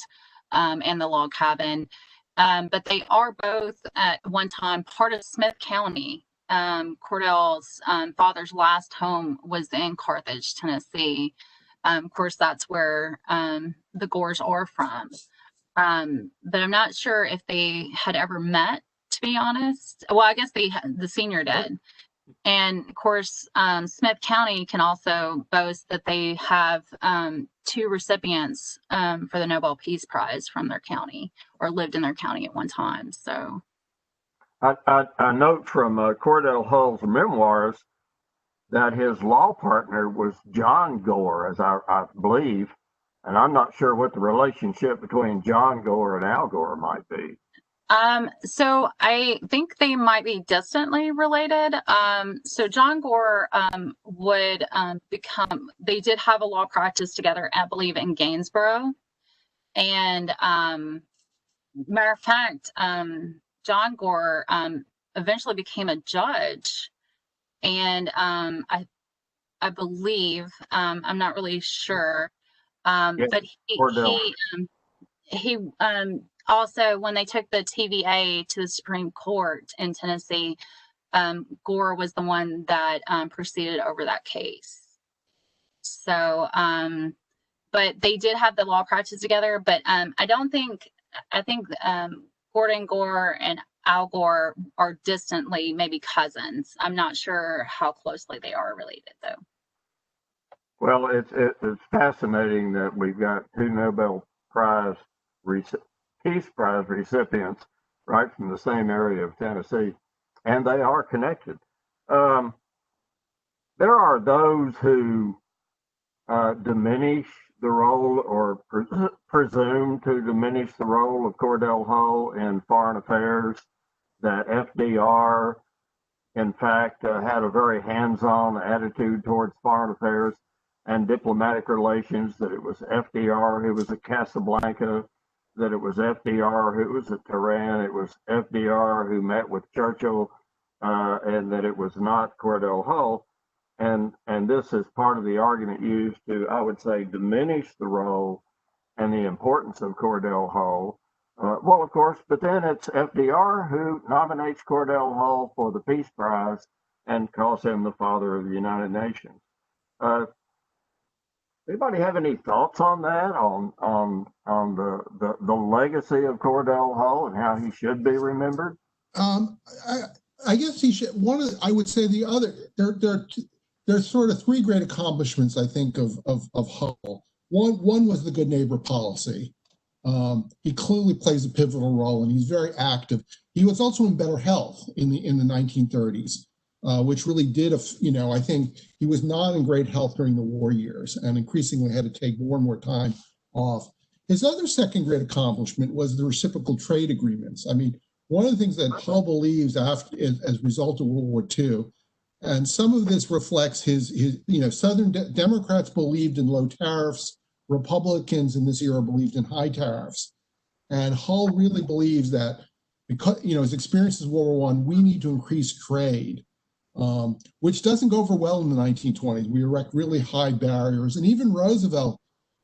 and the log cabin. But they are both at one time part of Smith County. Cordell's father's last home was in Carthage, Tennessee. Of course, that's where the Gores are from. But I'm not sure if they had ever met, to be honest. Well, I guess the senior did. And of course, Smith County can also boast that they have 2 recipients for the Nobel Peace Prize from their county, or lived in their county at one time. So, I note from Cordell Hull's memoirs that his law partner was John Gore, as I believe, and I'm not sure what the relationship between John Gore and Al Gore might be. So I think they might be distantly related. So John Gore would they did have a law practice together, I believe, in Gainsborough. And matter of fact, John Gore eventually became a judge. And I believe, I'm not really sure, but he also, when they took the TVA to the Supreme Court in Tennessee, Gore was the one that proceeded over that case. So, but they did have the law practice together, but I think Gordon Gore and Al Gore are distantly maybe cousins. I'm not sure how closely they are related, though. Well, it's fascinating that we've got 2 Nobel Peace Prize recipients right from the same area of Tennessee, and they are connected. There are those who diminish the role or presume to diminish the role of Cordell Hull in foreign affairs, that FDR, in fact, had a very hands-on attitude towards foreign affairs and diplomatic relations, that it was FDR who was at Casablanca, that it was FDR who was at Tehran, it was FDR who met with Churchill, and that it was not Cordell Hull. And this is part of the argument used to, I would say, diminish the role and the importance of Cordell Hull. Well, of course, but then it's FDR who nominates Cordell Hull for the Peace Prize and calls him the father of the United Nations. Anybody have any thoughts on that, on the legacy of Cordell Hull and how he should be remembered? I guess he should. I would say the other. There's sort of 3 great accomplishments, I think, of Hull. One was the good neighbor policy. He clearly plays a pivotal role, and he's very active. He was also in better health in the 1930s, which really did, I think he was not in great health during the war years, and increasingly had to take more and more time off. His other second great accomplishment was the reciprocal trade agreements. I mean, one of the things that Hull believes as a result of World War II, and some of this reflects his Southern Democrats believed in low tariffs. Republicans in this era believed in high tariffs. And Hull really believes that because, his experiences in World War I, we need to increase trade. which doesn't go over well in the 1920s. We erect really high barriers. And even Roosevelt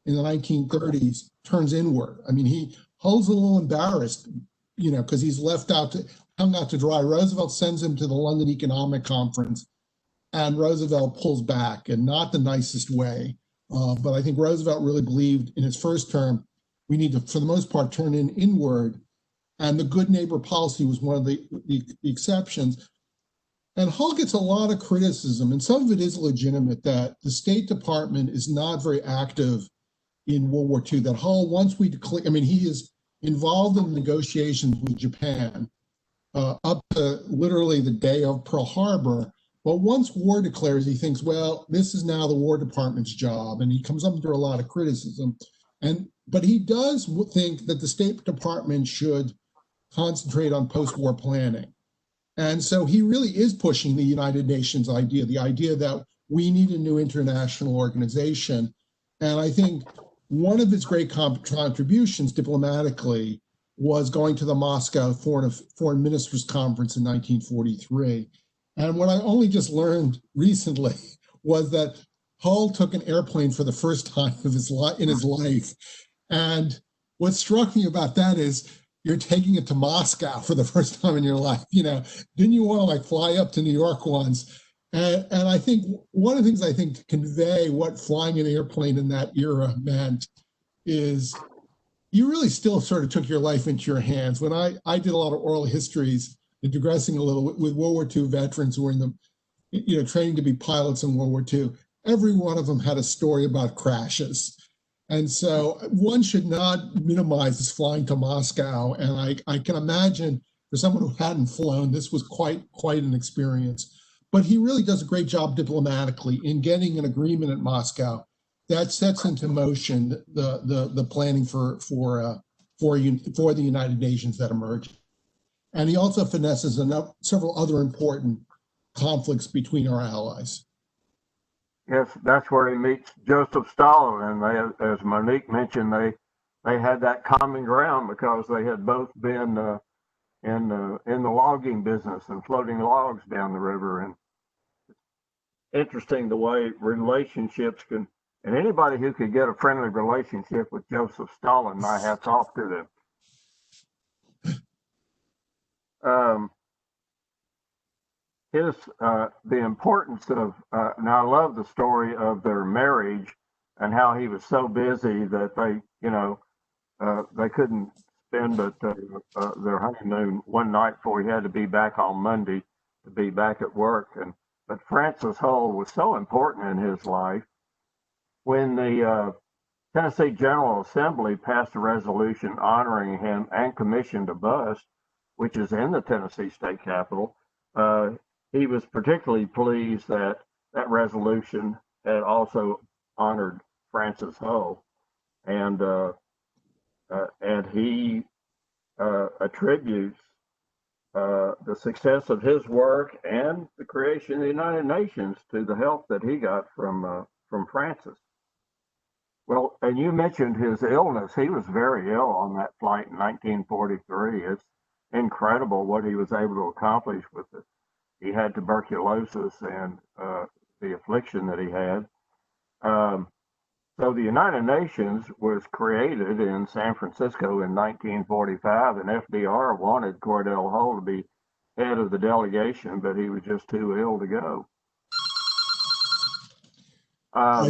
in the 1930s turns inward. I mean, Hull's a little embarrassed, because he's hung out to dry. Roosevelt sends him to the London Economic Conference, and Roosevelt pulls back, and not the nicest way. But I think Roosevelt really believed in his first term, we need to, for the most part, turn inward. And the good neighbor policy was one of the exceptions. And Hull gets a lot of criticism, and some of it is legitimate, that the State Department is not very active in World War II. That Hull, once we declare, he is involved in negotiations with Japan up to literally the day of Pearl Harbor. But once war declares, he thinks, well, this is now the War Department's job, and he comes up under a lot of criticism. But he does think that the State Department should concentrate on post-war planning. And so he really is pushing the United Nations idea, the idea that we need a new international organization. And I think one of his great contributions diplomatically was going to the Moscow Foreign Ministers Conference in 1943. And what I only just learned recently was that Hull took an airplane for the first time in his life. And what struck me about that is, you're taking it to Moscow for the first time in your life. Didn't you want to fly up to New York once? And I think one of the things to convey what flying an airplane in that era meant is you really still sort of took your life into your hands. When I did a lot of oral histories, and digressing a little with World War II veterans who were in the, training to be pilots in World War II, every one of them had a story about crashes. And so one should not minimize this flying to Moscow. And I can imagine for someone who hadn't flown, this was quite an experience. But he really does a great job diplomatically in getting an agreement at Moscow that sets into motion the planning for the United Nations that emerged. And he also finesses several other important conflicts between our allies. Yes, that's where he meets Joseph Stalin, and they, as Monique mentioned, they had that common ground because they had both been in the logging business and floating logs down the river. And it's interesting the way relationships can, and anybody who could get a friendly relationship with Joseph Stalin, my hat's off to them. The importance of, now I love the story of their marriage and how he was so busy that they couldn't spend their honeymoon one night before he had to be back on Monday to be back at work. But Francis Hull was so important in his life. When the Tennessee General Assembly passed a resolution honoring him and commissioned a bust, which is in the Tennessee State Capitol, he was particularly pleased that that resolution had also honored Francis Hull, and he attributes the success of his work and the creation of the United Nations to the help that he got from Francis. Well, and you mentioned his illness. He was very ill on that flight in 1943. It's incredible what he was able to accomplish with it. He had tuberculosis and the affliction that he had. So the United Nations was created in San Francisco in 1945, and FDR wanted Cordell Hull to be head of the delegation, but he was just too ill to go.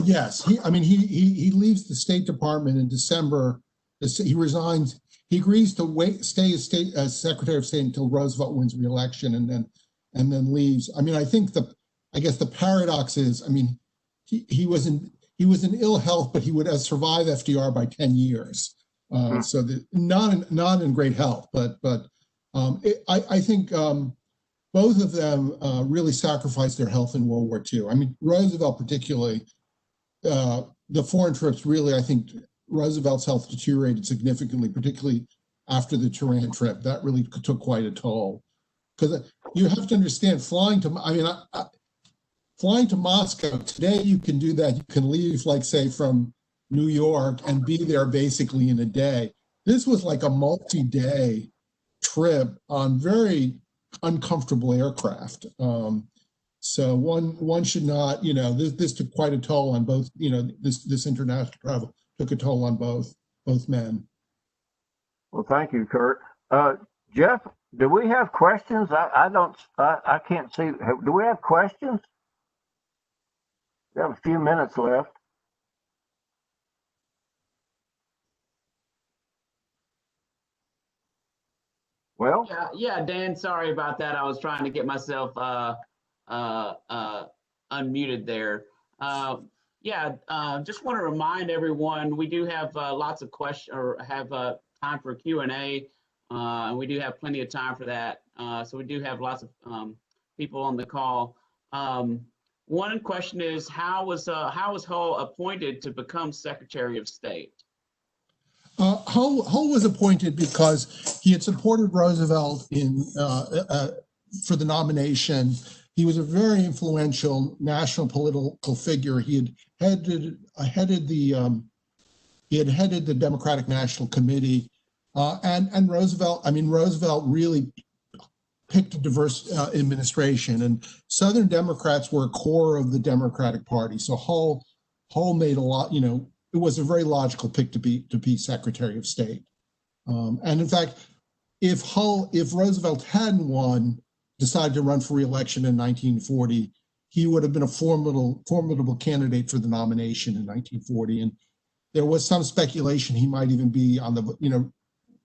Yes, he leaves the State Department in December. He resigns. He agrees to stay as Secretary of State until Roosevelt wins re-election, and then leaves. I guess the paradox is, he was in ill health, but he would have survived FDR by 10 years. So not in great health, but I think both of them really sacrificed their health in World War II. Roosevelt particularly, the foreign trips really, I think Roosevelt's health deteriorated significantly, particularly after the Tehran trip. That really took quite a toll. Because you have to understand, flying to Moscow, today you can do that. You can leave, say, from New York and be there basically in a day. This was like a multi-day trip on very uncomfortable aircraft. So one should not, this took quite a toll on both, this international travel took a toll on both men. Well, thank you, Kurt. Jeff, do we have questions? I can't see. Do we have questions? We have a few minutes left. Well, yeah, Dan, sorry about that. I was trying to get myself unmuted there. Just want to remind everyone, we do have lots of questions, or have time for Q&A, and we do have plenty of time for that. So we do have lots of people on the call. One question is, how was Hull appointed to become Secretary of State? Hull was appointed because he had supported Roosevelt for the nomination. He was a very influential national political figure. He had headed the Democratic National Committee, and Roosevelt really picked a diverse administration, and Southern Democrats were a core of the Democratic Party. So Hull made a lot, it was a very logical pick to be Secretary of State. And in fact, if Roosevelt hadn't decided to run for re-election in 1940, he would have been a formidable candidate for the nomination in 1940. And there was some speculation he might even be on the,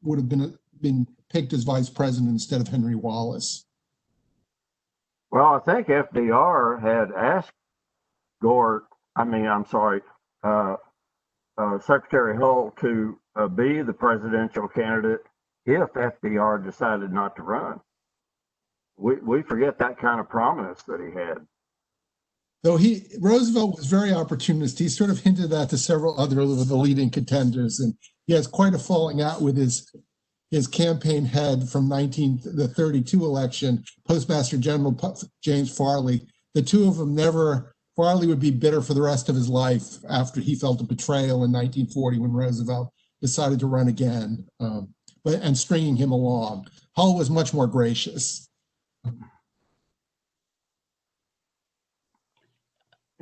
would have been picked as vice president instead of Henry Wallace. Well, I think FDR had asked Secretary Hull to be the presidential candidate if FDR decided not to run. We forget that kind of promise that he had. Though Roosevelt was very opportunistic. He sort of hinted that to several other of the leading contenders, and he has quite a falling out with his campaign head from the 32 election, Postmaster General James Farley. The two of them Farley would be bitter for the rest of his life after he felt a betrayal in 1940 when Roosevelt decided to run again, and stringing him along. Hull was much more gracious.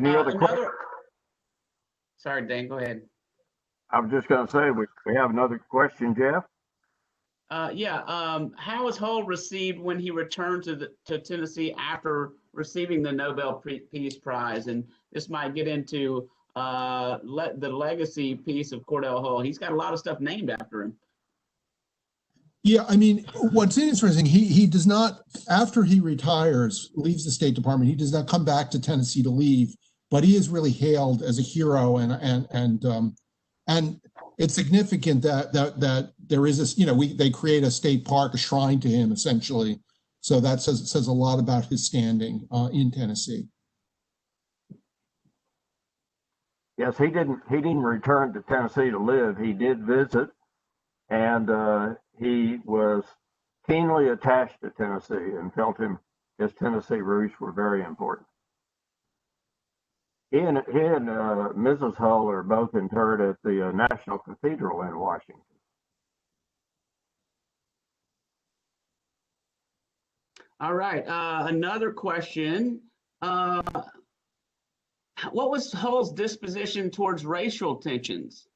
Any other questions? Sorry, Dan, go ahead. I was just going to say, we have another question, Jeff. How was Hull received when he returned to Tennessee after receiving the Nobel Peace Prize? And this might get into the legacy piece of Cordell Hull. He's got a lot of stuff named after him. Yeah, I mean, what's interesting, he does not, after he retires, leaves the State Department, he does not come back to Tennessee to leave, but he is really hailed as a hero, and it's significant that there is this, they create a state park, a shrine to him, essentially. So that says a lot about his standing in Tennessee. Yes, he didn't return to Tennessee to live. He did visit, and he was keenly attached to Tennessee and felt his Tennessee roots were very important. He and Mrs. Hull are both interred at the National Cathedral in Washington. All right, another question. What was Hull's disposition towards racial tensions?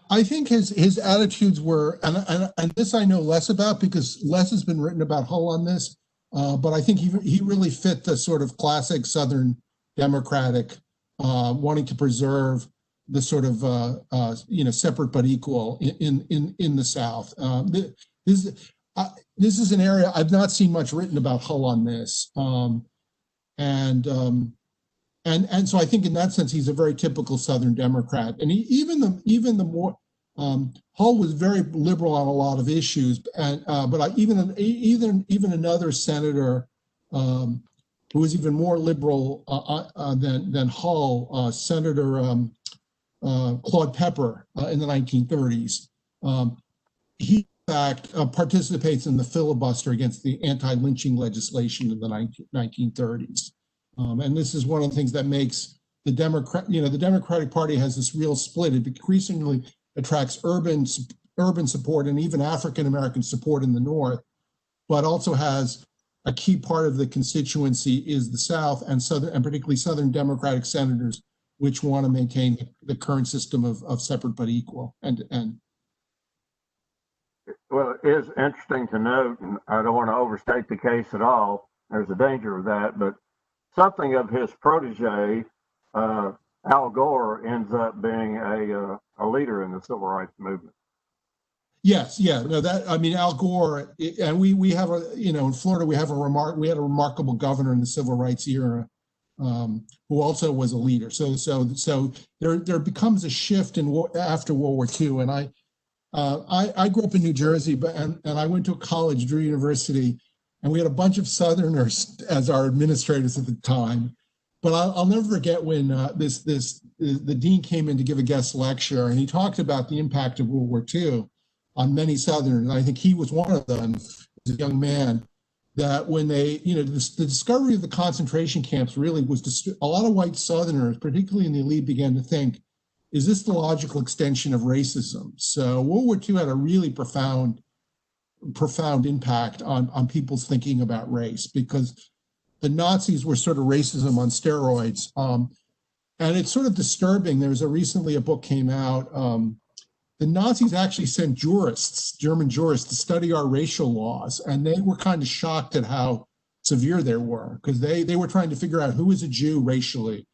I think his attitudes were, and this I know less about because less has been written about Hull on this, but I think he really fit the sort of classic Southern Democratic, wanting to preserve the sort of separate but equal in the South. This is an area I've not seen much written about Hull on this, and so I think in that sense he's a very typical Southern Democrat. And even the more Hull was very liberal on a lot of issues, but even another senator who was even more liberal than Hull, Senator Claude Pepper in the 1930s. He in fact participates in the filibuster against the anti-lynching legislation in the 1930s. And this is one of the things that makes the Democratic Party has this real split. It increasingly attracts urban support and even African-American support in the North, but also has a key part of the constituency is the South and Southern, and particularly Southern Democratic senators, which want to maintain the current system of separate but equal. And well, it is interesting to note, and I don't want to overstate the case at all. There's a danger of that, but something of his protege, Al Gore, ends up being a leader in the civil rights movement. yes, yeah, no, that, I mean, Al Gore, and we have a, you know, in Florida, we had a remarkable governor in the civil rights era, who also was a leader. So there becomes a shift after World War II. And I grew up in New Jersey, and I went to a college, Drew University, and we had a bunch of Southerners as our administrators at the time. But I'll never forget when the dean came in to give a guest lecture, and he talked about the impact of World War II on many Southerners. I think he was one of them, as a young man, that when they, you know, the discovery of the concentration camps really was, a lot of white Southerners, particularly in the elite, began to think, is this the logical extension of racism? So World War II had a really profound impact on people's thinking about race, because the Nazis were sort of racism on steroids. And it's sort of disturbing. There was recently a book came out. The Nazis actually sent German jurists, to study our racial laws, and they were kind of shocked at how severe they were, because they were trying to figure out who is a Jew racially.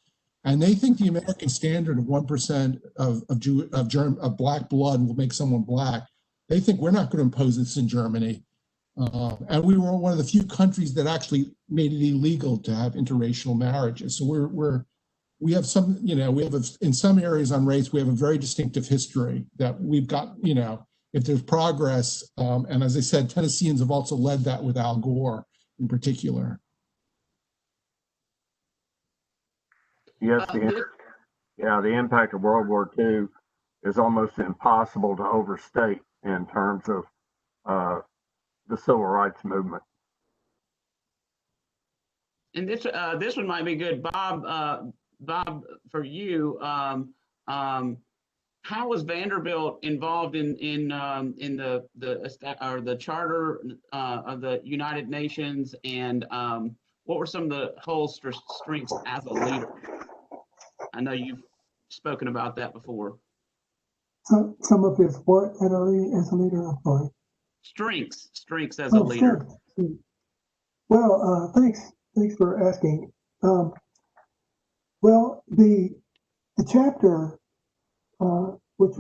And they think the American standard of 1% of black blood will make someone black. They think we're not going to impose this in Germany. And we were one of the few countries that actually made it illegal to have interracial marriages. So we have some, you know, in some areas on race, we have a very distinctive history that we've got, you know, if there's progress. And as I said, Tennesseans have also led that with Al Gore in particular. Yes, the impact of World War II is almost impossible to overstate in terms of the civil rights movement. And this one might be good, Bob. Bob, for you, how was Vanderbilt involved in the charter of the United Nations, and what were some of the Hull's strengths as a leader? I know you've spoken about that before. Some of his what as a leader? I'm sorry. Strengths as a leader. Strength. Well, thanks for asking. Well, the chapter, which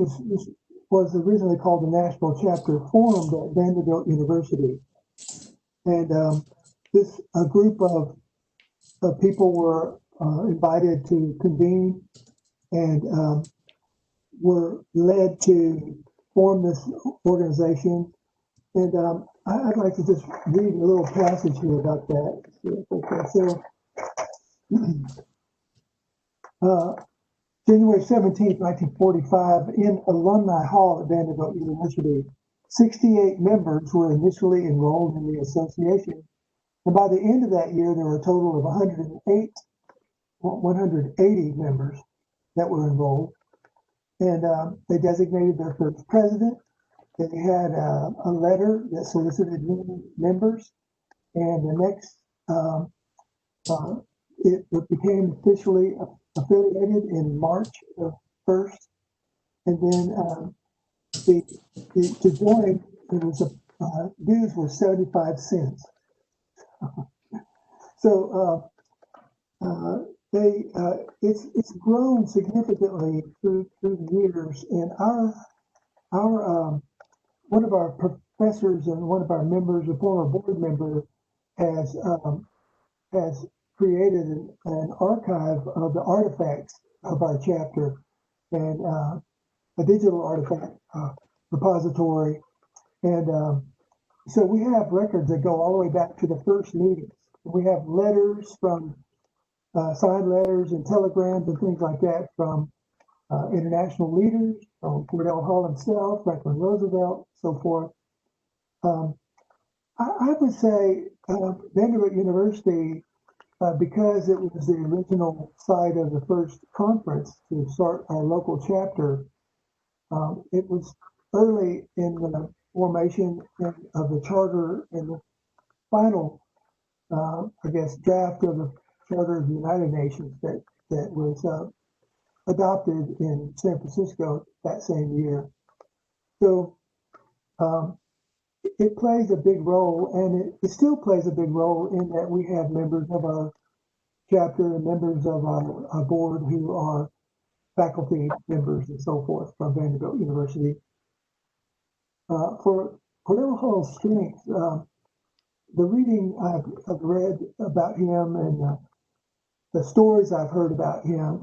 was originally called the Nashville chapter, formed at Vanderbilt University, and a group of people were invited to convene and were led to form this organization. And I'd like to just read a little passage here about that. So, January 17th, 1945, in Alumni Hall at Vanderbilt University, 68 members were initially enrolled in the association. And by the end of that year, there were a total of 180 members that were enrolled. And they designated their first president. They had a letter that solicited new members. And the next, it became officially affiliated in March of 1st. And then to join, it was dues were 75 cents. So it's grown significantly through the years. And our one of our professors and one of our members, a former board member, has created an archive of the artifacts of our chapter, and a digital artifact repository. And so we have records that go all the way back to the first meetings. We have letters from signed letters and telegrams and things like that from international leaders, from Cordell Hull himself, Franklin Roosevelt, so forth. I would say Vanderbilt University, because it was the original site of the first conference to start our local chapter, it was early in the formation of the charter and the final I guess, draft of the Charter of the United Nations that was adopted in San Francisco that same year. So it plays a big role, and it still plays a big role in that we have members of our chapter and members of our board who are faculty members and so forth from Vanderbilt University. For Cordell Hull's strengths, the reading I've read about him and the stories I've heard about him,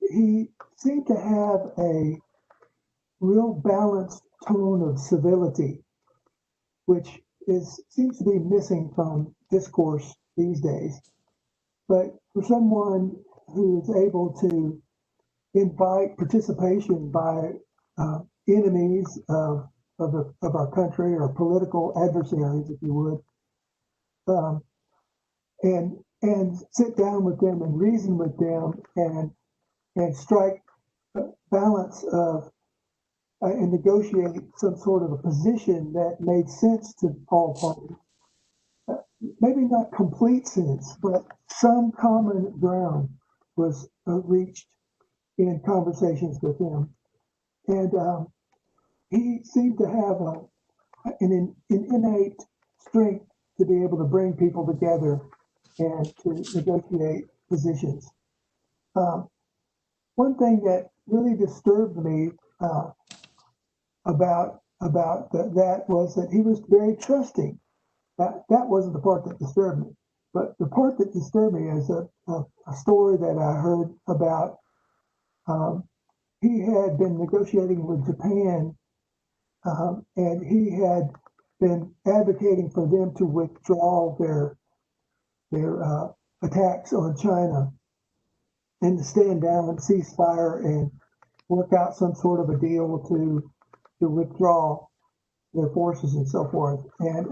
he seemed to have a real balanced tone of civility, which seems to be missing from discourse these days. But for someone who is able to invite participation by enemies of our country or political adversaries, if you would, and sit down with them and reason with them and strike a balance of and negotiate some sort of a position that made sense to all parties. Maybe not complete sense, but some common ground was reached in conversations with him. And he seemed to have an innate strength to be able to bring people together and to negotiate positions. One thing that really disturbed me about that was that he was very trusting. That wasn't the part that disturbed me. But the part that disturbed me is a story that I heard about. He had been negotiating with Japan, and he had been advocating for them to withdraw their attacks on China and to stand down, cease fire, and work out some sort of a deal to withdraw their forces and so forth. And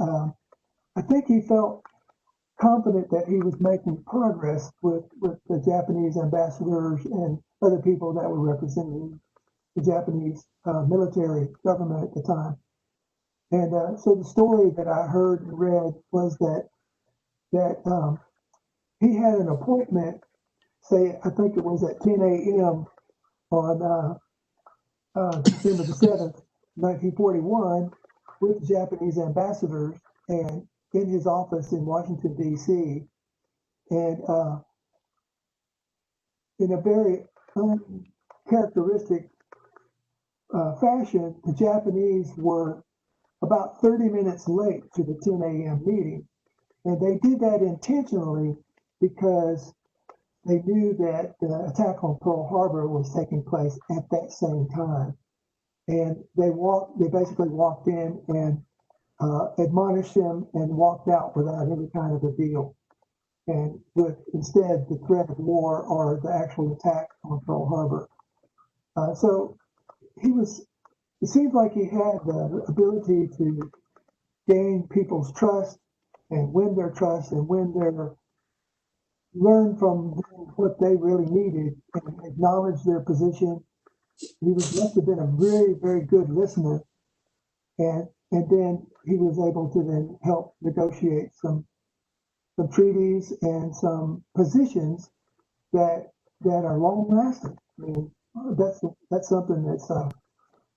I think he felt confident that he was making progress with the Japanese ambassadors and other people that were representing the Japanese military government at the time. And so the story that I heard and read was that he had an appointment, say, I think it was at 10 a.m. on December the 7th, 1941, with Japanese ambassadors and in his office in Washington, D.C. And in a very uncharacteristic fashion, the Japanese were about 30 minutes late to the 10 a.m. meeting. And they did that intentionally because they knew that the attack on Pearl Harbor was taking place at that same time. And they basically walked in and admonished him and walked out without any kind of a deal. And with instead the threat of war or the actual attack on Pearl Harbor. So it seemed like he had the ability to gain people's trust and win their trust and learn from what they really needed and acknowledge their position. He must have been a very, very good listener. And then he was able to then help negotiate some treaties and some positions that are long lasting. I mean, that's something that's a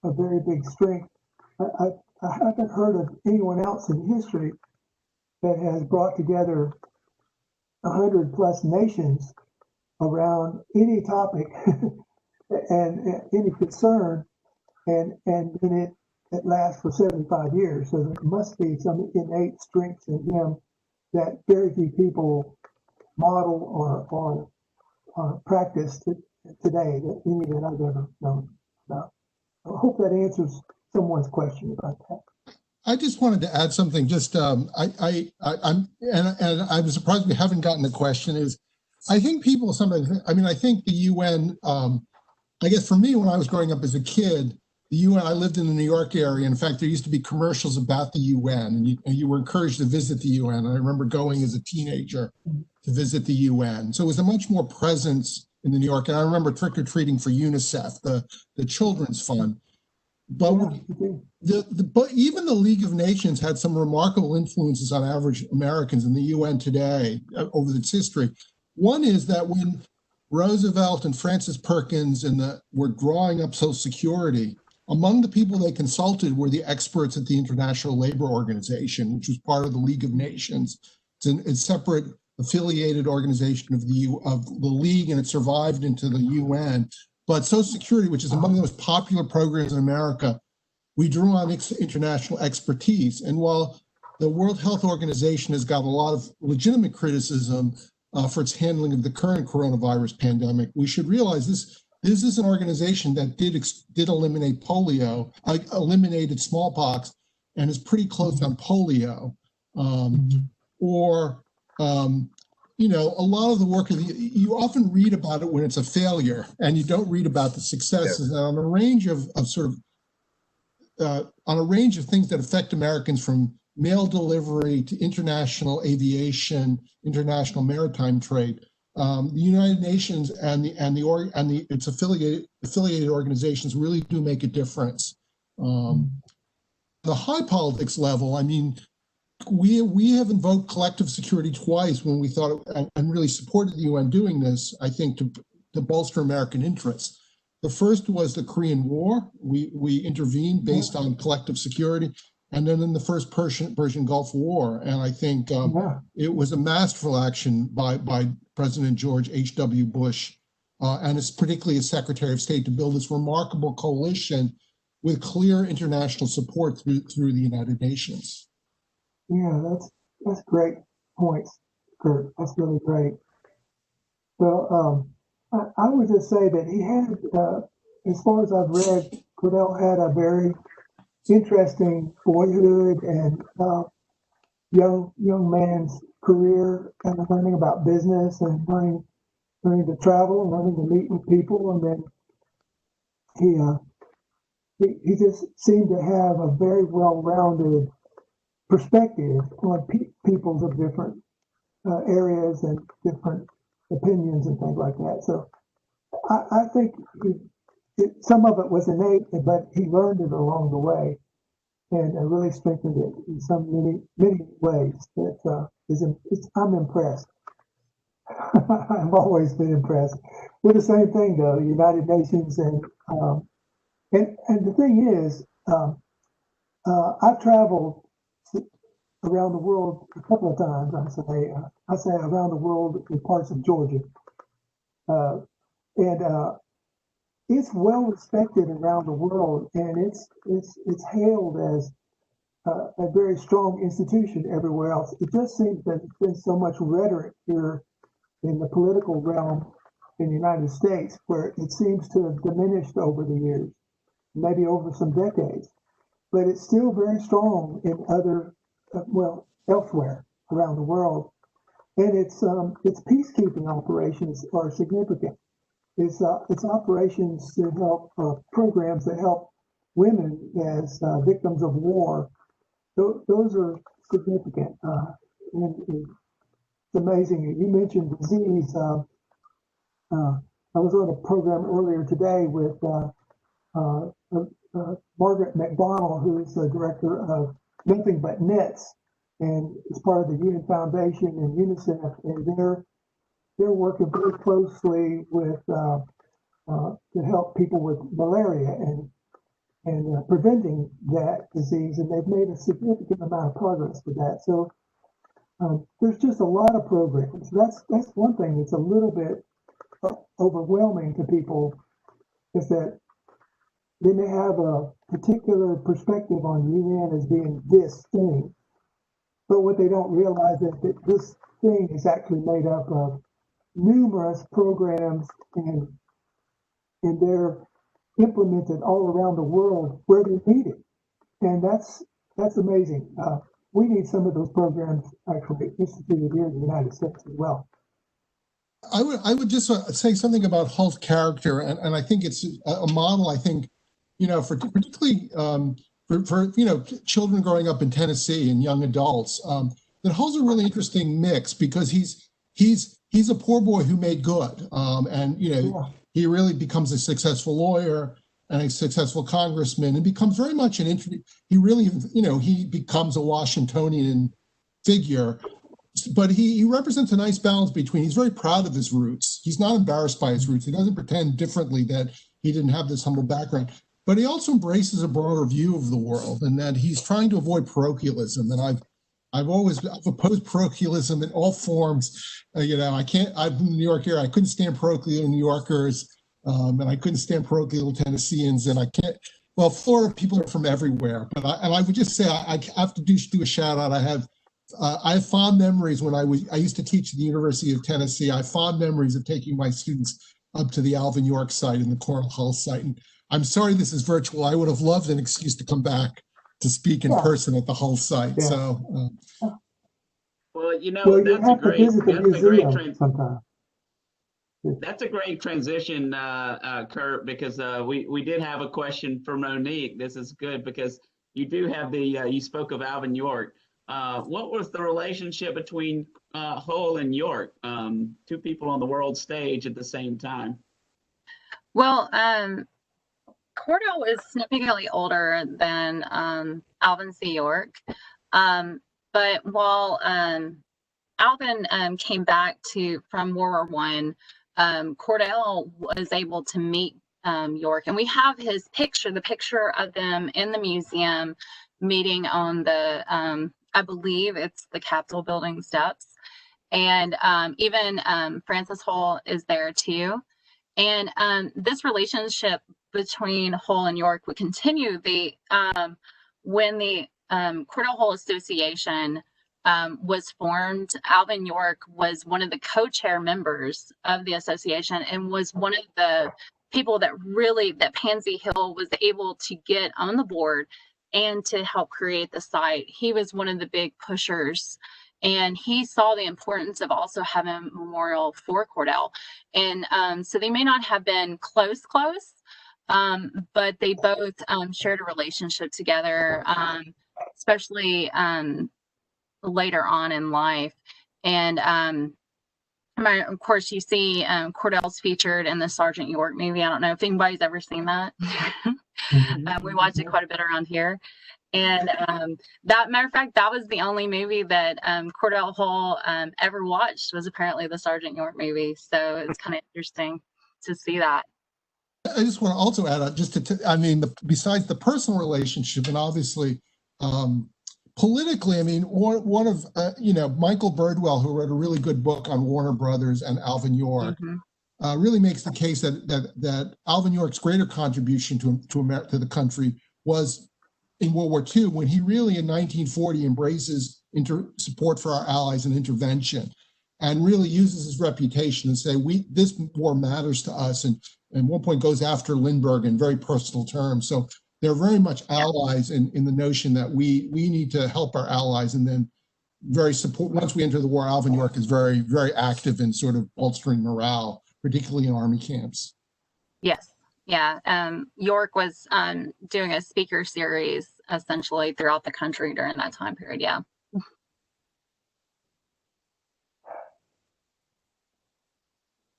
very big strength. I haven't heard of anyone else in history that has brought together 100+ nations around any topic and any concern, and then it lasts for 75 years. So there must be some innate strength in him that very few people model or practice today, that any that I've ever known about. I hope that answers someone's question about that. I just wanted to add something. Just I'm surprised we haven't gotten the question. Is I think people sometimes. I mean, I think the UN. I guess for me, when I was growing up as a kid, the UN. I lived in the New York area. In fact, there used to be commercials about the UN, and you were encouraged to visit the UN. I remember going as a teenager to visit the UN. So it was a much more presence in the New York. And I remember trick or treating for UNICEF, the children's fund. But Yeah, but even the League of Nations had some remarkable influences on average Americans in the UN today over its history. One is that when Roosevelt and Francis Perkins were drawing up Social Security, among the people they consulted were the experts at the International Labor Organization, which was part of the League of Nations. It's a separate affiliated organization of the League, and it survived into the UN. But Social Security, which is among the most popular programs in America, we drew on international expertise. And while the World Health Organization has got a lot of legitimate criticism for its handling of the current coronavirus pandemic, we should realize this is an organization that did eliminate polio, eliminated smallpox, and is pretty close on polio. You know, a lot of the work you often read about it when it's a failure, and you don't read about the successes. And on a range of things that affect Americans, from mail delivery to international aviation, international maritime trade, the United Nations and its affiliated organizations really do make a difference. The high politics level, I mean, we have invoked collective security twice when we thought and really supported the UN doing this, I think, to bolster American interests. The first was the Korean War. We intervened based on collective security. And then in the first Persian Gulf War. And I think it was a masterful action by President George H.W. Bush, and it's particularly as Secretary of State, to build this remarkable coalition with clear international support through the United Nations. Yeah, that's great points, Kurt. That's really great. Well, I would just say that he had, as far as I've read, Cordell had a very interesting boyhood and young man's career, kind of learning about business and learning to travel and learning to meet with people, and then he just seemed to have a very well-rounded perspective on peoples of different areas and different opinions and things like that. So I think some of it was innate, but he learned it along the way and really strengthened it in many ways. I'm impressed. I've always been impressed with the same thing, though. The United Nations and the thing is, I've traveled around the world a couple of times. I say around the world in parts of Georgia, and it's well respected around the world, and it's hailed as a very strong institution everywhere else. It just seems that there's been so much rhetoric here in the political realm in the United States, where it seems to have diminished over the years, maybe over some decades, but it's still very strong in other, elsewhere around the world, and its peacekeeping operations are significant. It's operations to help programs that help women as victims of war. Those are significant, and it's amazing. You mentioned disease. I was on a program earlier today with Margaret McDonald, who's the director of Nothing But Nets, and is part of the UN Foundation and UNICEF, and they're working very closely with to help people with malaria and preventing that disease, and they've made a significant amount of progress with that. So there's just a lot of programs. That's one thing that's a little bit overwhelming to people, is that they may have a particular perspective on UN as being this thing, but what they don't realize is that this thing is actually made up of numerous programs, and they're implemented all around the world where they're needed, and that's amazing. We need some of those programs actually instituted here in the United States as well. I would just say something about Hull's character, and I think it's a model. I think, for particularly for children growing up in Tennessee and young adults, that Hull's a really interesting mix, because he's a poor boy who made good, and he really becomes a successful lawyer, and a successful congressman, and becomes very much he really, he becomes a Washingtonian figure, but he represents a nice balance between, he's very proud of his roots. He's not embarrassed by his roots. He doesn't pretend differently that he didn't have this humble background, but he also embraces a broader view of the world, and that he's trying to avoid parochialism. And I've opposed parochialism in all forms. I'm in the New York area. I couldn't stand parochial New Yorkers, and I couldn't stand parochial Tennesseans, and I can't. Well, Florida people are from everywhere, but I would just say I have to do a shout out. I have fond memories when I used to teach at the University of Tennessee. I have fond memories of taking my students up to the Alvin York site and the Cordell Hull site. And I'm sorry this is virtual. I would have loved an excuse to come back to speak in person at the Hull site. Yeah. So, well, that's a great sometime. That's a great transition, Kurt, because we did have a question for Monique. This is good because you do have you spoke of Alvin York. What was the relationship between Hull and York, two people on the world stage at the same time? Well, Cordell is significantly older than Alvin C. York. But while Alvin came back from World War I, Cordell was able to meet York. And we have the picture of them in the museum meeting on the, I believe it's the Capitol building steps. And even Francis Hull is there too. And this relationship between Hull and York would continue. When the Cordell Hull Association was formed, Alvin York was one of the co-chair members of the association and was one of the people that Pansy Hill was able to get on the board and to help create the site. He was one of the big pushers. And he saw the importance of also having a memorial for Cordell. And so they may not have been close, but they both shared a relationship together, especially later on in life. And of course, you see Cordell's featured in the Sergeant York movie. I don't know if anybody's ever seen that. We watched it quite a bit around here. And matter of fact, that was the only movie that Cordell Hull ever watched, was apparently the Sergeant York movie. So it's kind of interesting to see that. I just want to also add, besides the personal relationship, and obviously politically, one of Michael Birdwell, who wrote a really good book on Warner Brothers and Alvin York, really makes the case that Alvin York's greater contribution to the country was in World War II, when he really in 1940 embraces support for our allies and intervention, and really uses his reputation to say, this war matters to us, and at one point goes after Lindbergh in very personal terms. So they're very much allies in the notion that we need to help our allies, and then once we enter the war, Alvin York is very, very active in sort of bolstering morale, particularly in Army camps. Yes. Yeah, York was doing a speaker series essentially throughout the country during that time period. Yeah.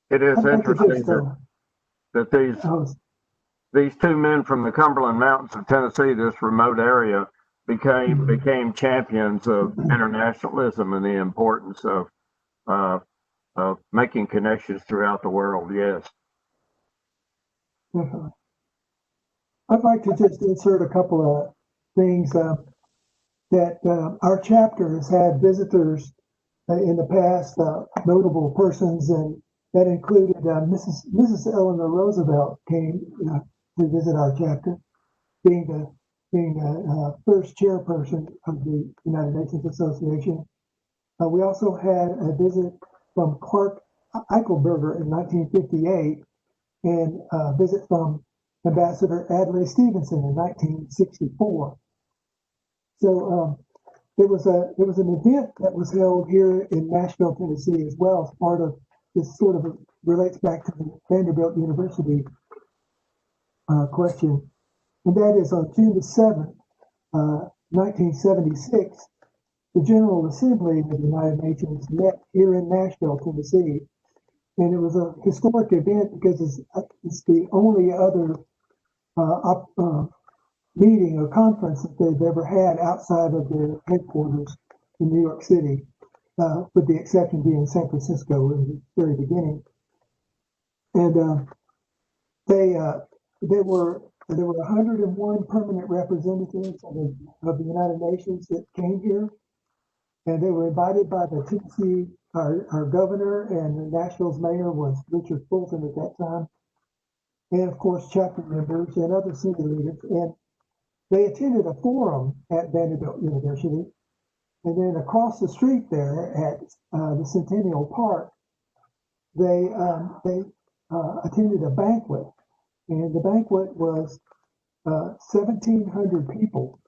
It is interesting that these two men from the Cumberland Mountains of Tennessee, this remote area, became champions of internationalism and the importance of making connections throughout the world. Yes. Definitely. I'd like to just insert a couple of things that our chapter has had visitors in the past, notable persons, and that included Mrs. Eleanor Roosevelt came to visit our chapter, being the first chairperson of the United Nations Association. We also had a visit from Clark Eichelberger in 1958, and a visit from Ambassador Adlai Stevenson in 1964. So it was an event that was held here in Nashville, Tennessee, as well, as part of this. Sort of relates back to the Vanderbilt University question, and that is on June the 7th, 1976, the General Assembly of the United Nations met here in Nashville, Tennessee. And it was a historic event because it's the only other meeting or conference that they've ever had outside of their headquarters in New York City, with the exception being San Francisco in the very beginning. And there were 101 permanent representatives of the United Nations that came here, and they were invited by the Tennessee, our governor, and Nashville's mayor was Richard Fulton at that time, and of course chapter members and other city leaders. And they attended a forum at Vanderbilt University, and then across the street there at the Centennial Park, they attended a banquet, and the banquet was 1,700 people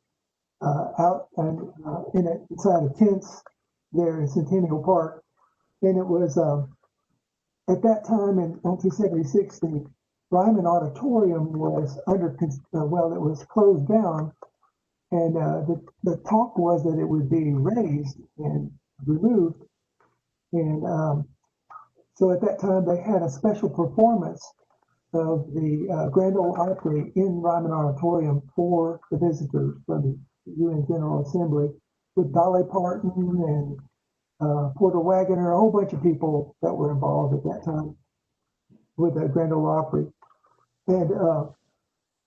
out and inside of tents there in Centennial Park. And it was at that time in 1976, the Ryman Auditorium was it was closed down, and the talk was that it would be raised and removed. And so at that time they had a special performance of the Grand Ole Opry in Ryman Auditorium for the visitors from the UN General Assembly, with Dolly Parton and Porter Wagoner, a whole bunch of people that were involved at that time with the Grand Ole Opry. And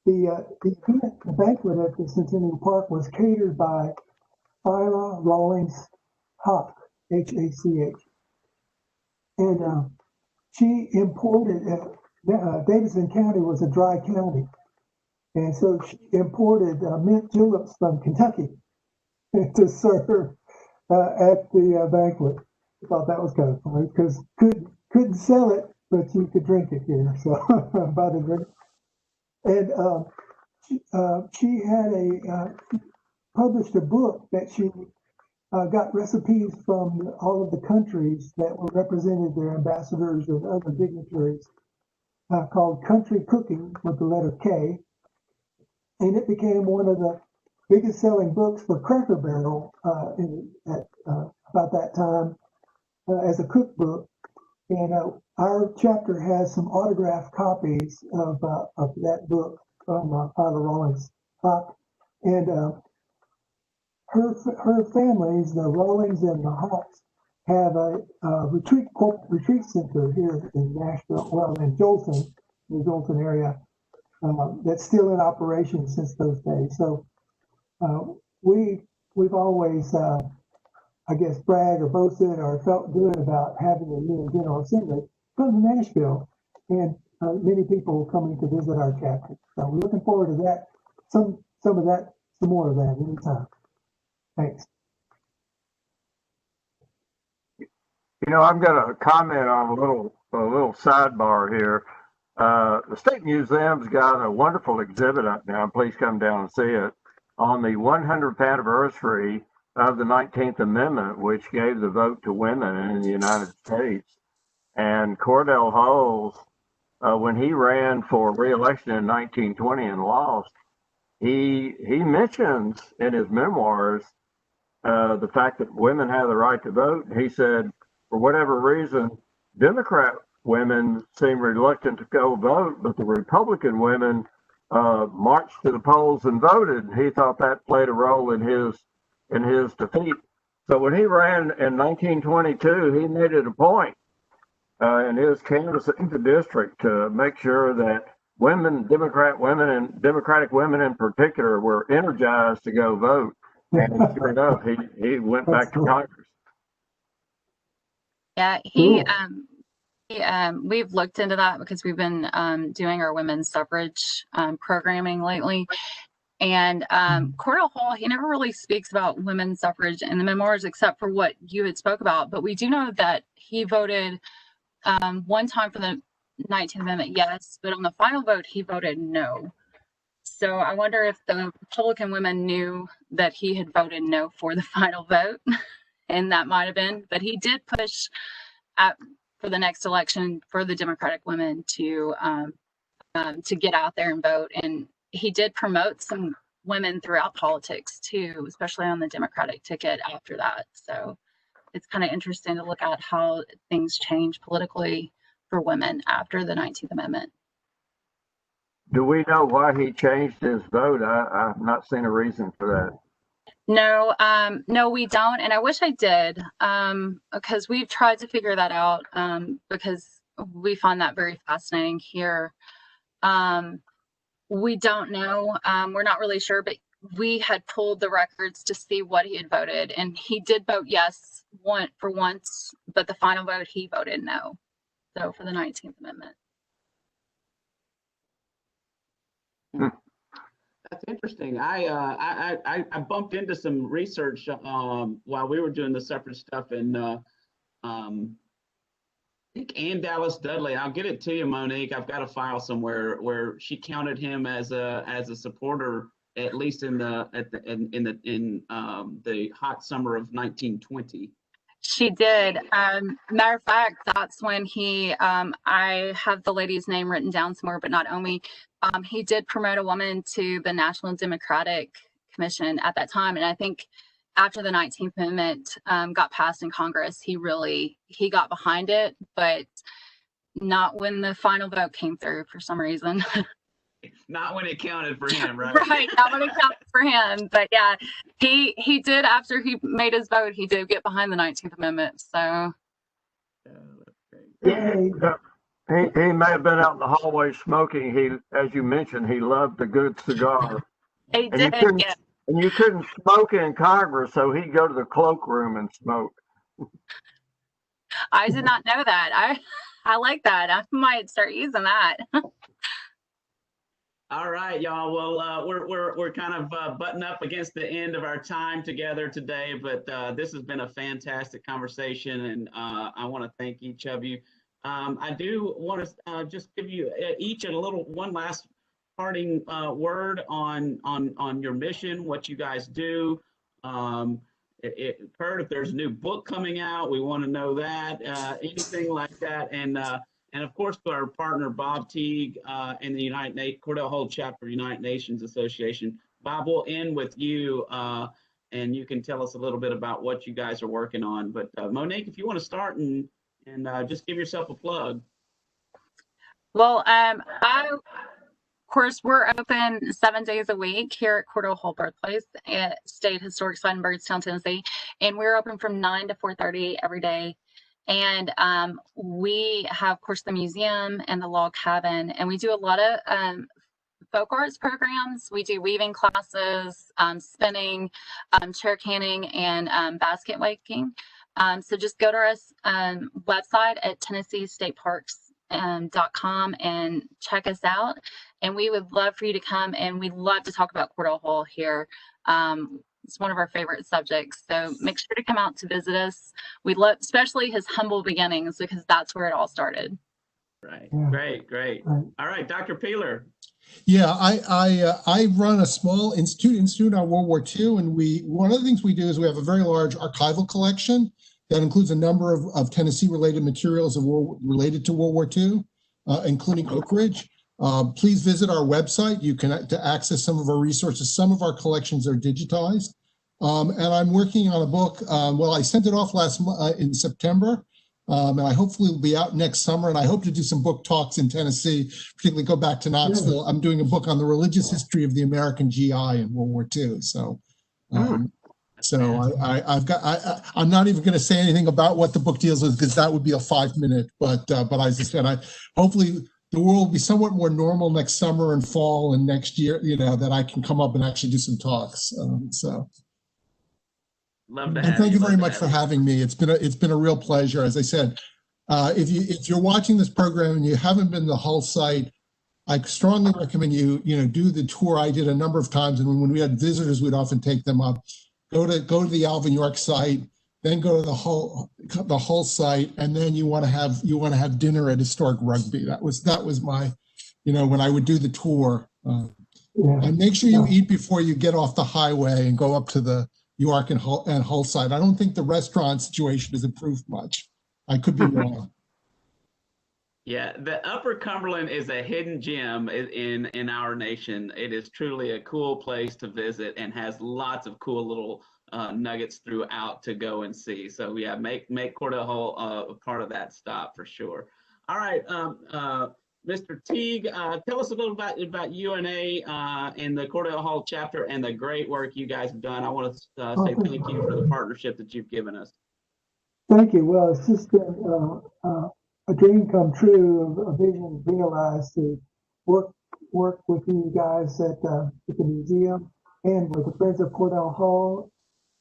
the banquet at the Centennial Park was catered by Phyla Rawlings Hach, H-A-C-H. And she imported, Davidson County was a dry county, and so she imported mint juleps from Kentucky to serve at the banquet. I thought that was kind of funny because couldn't sell it, but you could drink it here. So buy the drink. And she had published a book that she got recipes from all of the countries that were represented, their ambassadors and other dignitaries, called Country Cooking with the letter K. And it became one of the biggest selling books for Cracker Barrel about that time as a cookbook. And our chapter has some autographed copies of that book from Phyla Rawlings Hach. And her families, the Rawlings and the Hawks, have a retreat center here in Nashville, well, in Jolson, the Jolson area, that's still in operation since those days. So we've always, I guess, bragged or boasted or felt good about having a UN General Assembly from Nashville, and many people coming to visit our chapter. So we're looking forward to that. Some more of that anytime. Thanks. You know, I'm going to comment on a little sidebar here. The State Museum's got a wonderful exhibit up now. Please come down and see it on the 100th anniversary of the 19th Amendment, which gave the vote to women in the United States. And Cordell Hull, when he ran for re-election in 1920 and lost, he mentions in his memoirs the fact that women have the right to vote. He said, for whatever reason, Democrat women seem reluctant to go vote, but the Republican women marched to the polls and voted. He thought that played a role in his defeat. So when he ran in 1922, he made it a point in his canvassing the district to make sure that women, Democratic women in particular, were energized to go vote. And sure enough, he went back to Congress. Yeah, we've looked into that because we've been doing our women's suffrage programming lately. And Cordell Hull, he never really speaks about women's suffrage in the memoirs except for what you had spoke about. But we do know that he voted one time for the 19th Amendment, yes, but on the final vote, he voted no. So I wonder if the Republican women knew that he had voted no for the final vote, and that might have been. But he did push for the next election for the Democratic women to get out there and vote, and he did promote some women throughout politics too, especially on the Democratic ticket after that. So it's kind of interesting to look at how things change politically for women after the 19th Amendment. Do we know why he changed his vote? I've not seen a reason for that. No, no, we don't, and I wish I did, because we've tried to figure that out, because we find that very fascinating here. We don't know. We're not really sure, but we had pulled the records to see what he had voted, and he did vote yes for once, but the final vote he voted no. So for the 19th Amendment. That's interesting. I bumped into some research while we were doing the separate stuff, and I think Ann Dallas Dudley. I'll get it to you, Monique. I've got a file somewhere where she counted him as a supporter, at least in the hot summer of 1920. She did. Matter of fact, that's when he, I have the lady's name written down somewhere, but not only, he did promote a woman to the National Democratic Commission at that time. And I think after the 19th Amendment got passed in Congress, he got behind it, but not when the final vote came through for some reason. Not when it counted for him, right? Right, not when it counted for him. But yeah, he did, after he made his vote, he did get behind the 19th Amendment. So He may have been out in the hallway smoking. As you mentioned, he loved a good cigar. he And did, yeah. And you couldn't smoke in Congress, so he'd go to the cloakroom and smoke. I did not know that. I like that. I might start using that. All right, y'all. Well, we're kind of butting up against the end of our time together today, but this has been a fantastic conversation, and I want to thank each of you. I do want to just give you each one last parting word on your mission, what you guys do. Kurt, if there's a new book coming out, we want to know that. Anything like that, and of course, to our partner, Bob Teague, and the Cordell Hull Chapter United Nations Association. Bob, we'll end with you, and you can tell us a little bit about what you guys are working on. But Monique, if you want to start and just give yourself a plug. Well, of course, we're open 7 days a week here at Cordell Hull Birthplace at State Historic Site in Byrdstown, Tennessee. And we're open from 9 to 4:30 every day. And we have, of course, the museum and the log cabin, and we do a lot of folk arts programs. We do weaving classes, spinning, chair canning, and basket making. So just go to our website at TennesseeStateParks.com and check us out. And we would love for you to come, and we'd love to talk about Cordell Hull here. It's one of our favorite subjects. So make sure to come out to visit us. We love, especially his humble beginnings, because that's where it all started. Right. Yeah. Great. All right, Dr. Peeler. Yeah, I run a small institute on World War II, and one of the things we do is we have a very large archival collection that includes a number of Tennessee-related materials related to World War II, including Oak Ridge. Please visit our website. You can access some of our resources. Some of our collections are digitized. And I'm working on a book. Well, I sent it off in September, and I hopefully will be out next summer. And I hope to do some book talks in Tennessee, particularly go back to Knoxville. I'm doing a book on the religious history of the American GI in World War II. So, I'm not even going to say anything about what the book deals with, because that would be a 5-minute. But as I said, hopefully the world will be somewhat more normal next summer and fall and next year, that I can come up and actually do some talks. Love to have and thank you very much have for having me. It's been a real pleasure. As I said, if you're watching this program and you haven't been to the Hull site, I strongly recommend you do the tour. I did a number of times, and when we had visitors, we'd often take them up. Go to the Alvin York site, then go to the Hull site, and then you want to have dinner at Historic Rugby. That was my, when I would do the tour. And make sure you eat before you get off the highway and go up to the York and Hull site. I don't think the restaurant situation has improved much. I could be wrong. Yeah, the Upper Cumberland is a hidden gem in our nation. It is truly a cool place to visit and has lots of cool little nuggets throughout to go and see. So yeah, make Cordell Hull a part of that stop for sure. All right, Mr. Teague, tell us a little about UNA and the Cordell Hull chapter and the great work you guys have done. I want to say thank you for the partnership that you've given us. Thank you. Well, it's just been a dream come true, a vision realized to work with you guys at the museum and with the Friends of Cordell Hull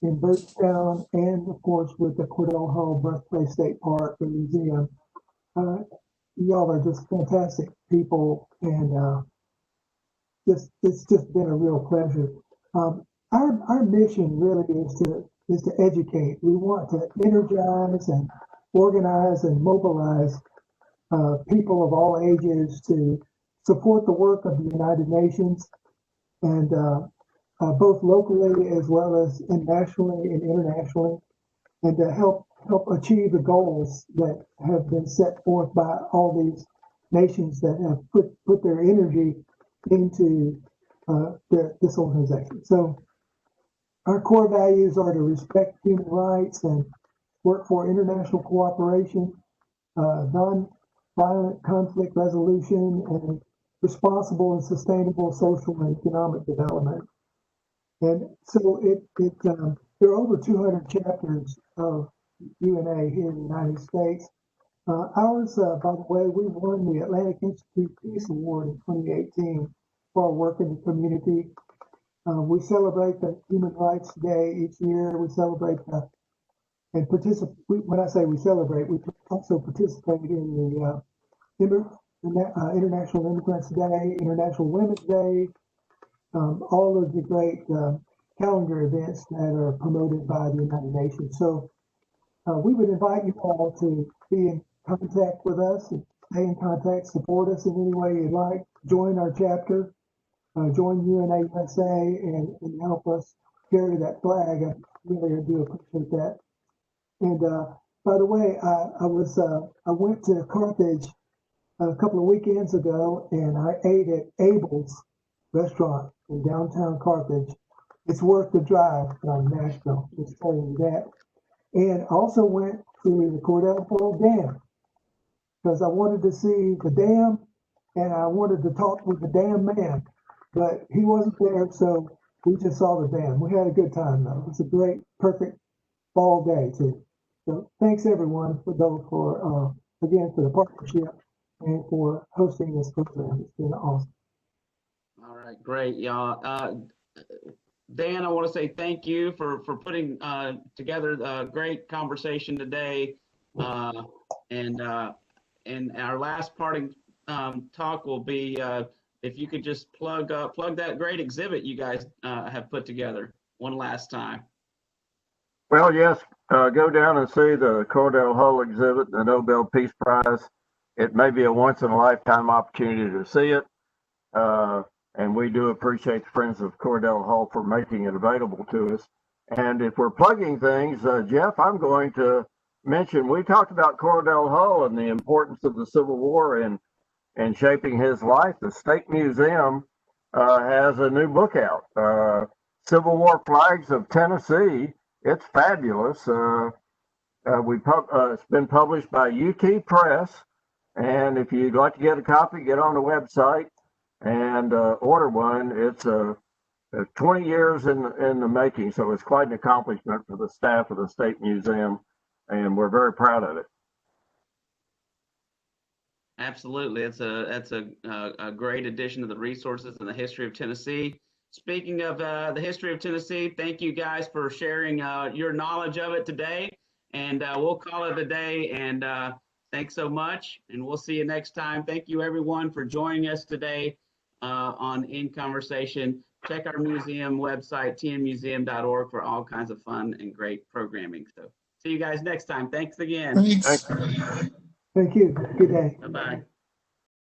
in Birchtown, and of course with the Cordell Hull Birthplace State Park and Museum. Y'all are just fantastic people, and it's just been a real pleasure. Our mission really is to educate. We want to energize and organize and mobilize people of all ages to support the work of the United Nations, and both locally as well as nationally and internationally, and to help achieve the goals that have been set forth by all these nations that have put their energy into this organization. So our core values are to respect human rights and work for international cooperation, non-violent conflict resolution, and responsible and sustainable social and economic development. And so there are over 200 chapters of UNA here in the United States. Ours, by the way, we won the Atlantic Institute Peace Award in 2018 for our work in the community. We celebrate the Human Rights Day each year. We celebrate and participate. When I say we celebrate, we also participate in the International Immigrants Day, International Women's Day, all of the great calendar events that are promoted by the United Nations. So we would invite you all to be in contact with us, and stay in contact, support us in any way you'd like, join our chapter, join UNA USA, and help us carry that flag. I really do appreciate that. And by the way, I went to Carthage a couple of weekends ago, and I ate at Abel's restaurant in downtown Carthage. It's worth the drive from Nashville, just telling you that. And I also went to the Cordell Hull Dam because I wanted to see the dam, and I wanted to talk with the dam man, but he wasn't there, so we just saw the dam. We had a good time though. It's a great, perfect fall day too. So thanks everyone for again for the partnership and for hosting this program. It's been awesome. All right, great, y'all. Dan, I want to say thank you for putting together a great conversation today. And our last parting talk will be if you could just plug that great exhibit you guys have put together one last time. Well, yes, go down and see the Cordell Hull exhibit, the Nobel Peace Prize. It may be a once-in-a-lifetime opportunity to see it. And we do appreciate the Friends of Cordell Hull for making it available to us. And if we're plugging things, Jeff, I'm going to mention, we talked about Cordell Hull and the importance of the Civil War in shaping his life. The State Museum has a new book out, Civil War Flags of Tennessee. It's fabulous. It's been published by UT Press. And if you'd like to get a copy, get on the website and order one. It's 20 years in the making, so it's quite an accomplishment for the staff of the State Museum, and we're very proud of it. Absolutely, it's a great addition to the resources and the history of Tennessee. Speaking of the history of Tennessee, thank you guys for sharing your knowledge of it today, and we'll call it a day. And thanks so much, and we'll see you next time. Thank you everyone for joining us today on In Conversation. Check our museum website, tnmuseum.org, for all kinds of fun and great programming. So see you guys next time. Thanks again. Thanks. Thanks. Thank you. Good day. Bye-bye.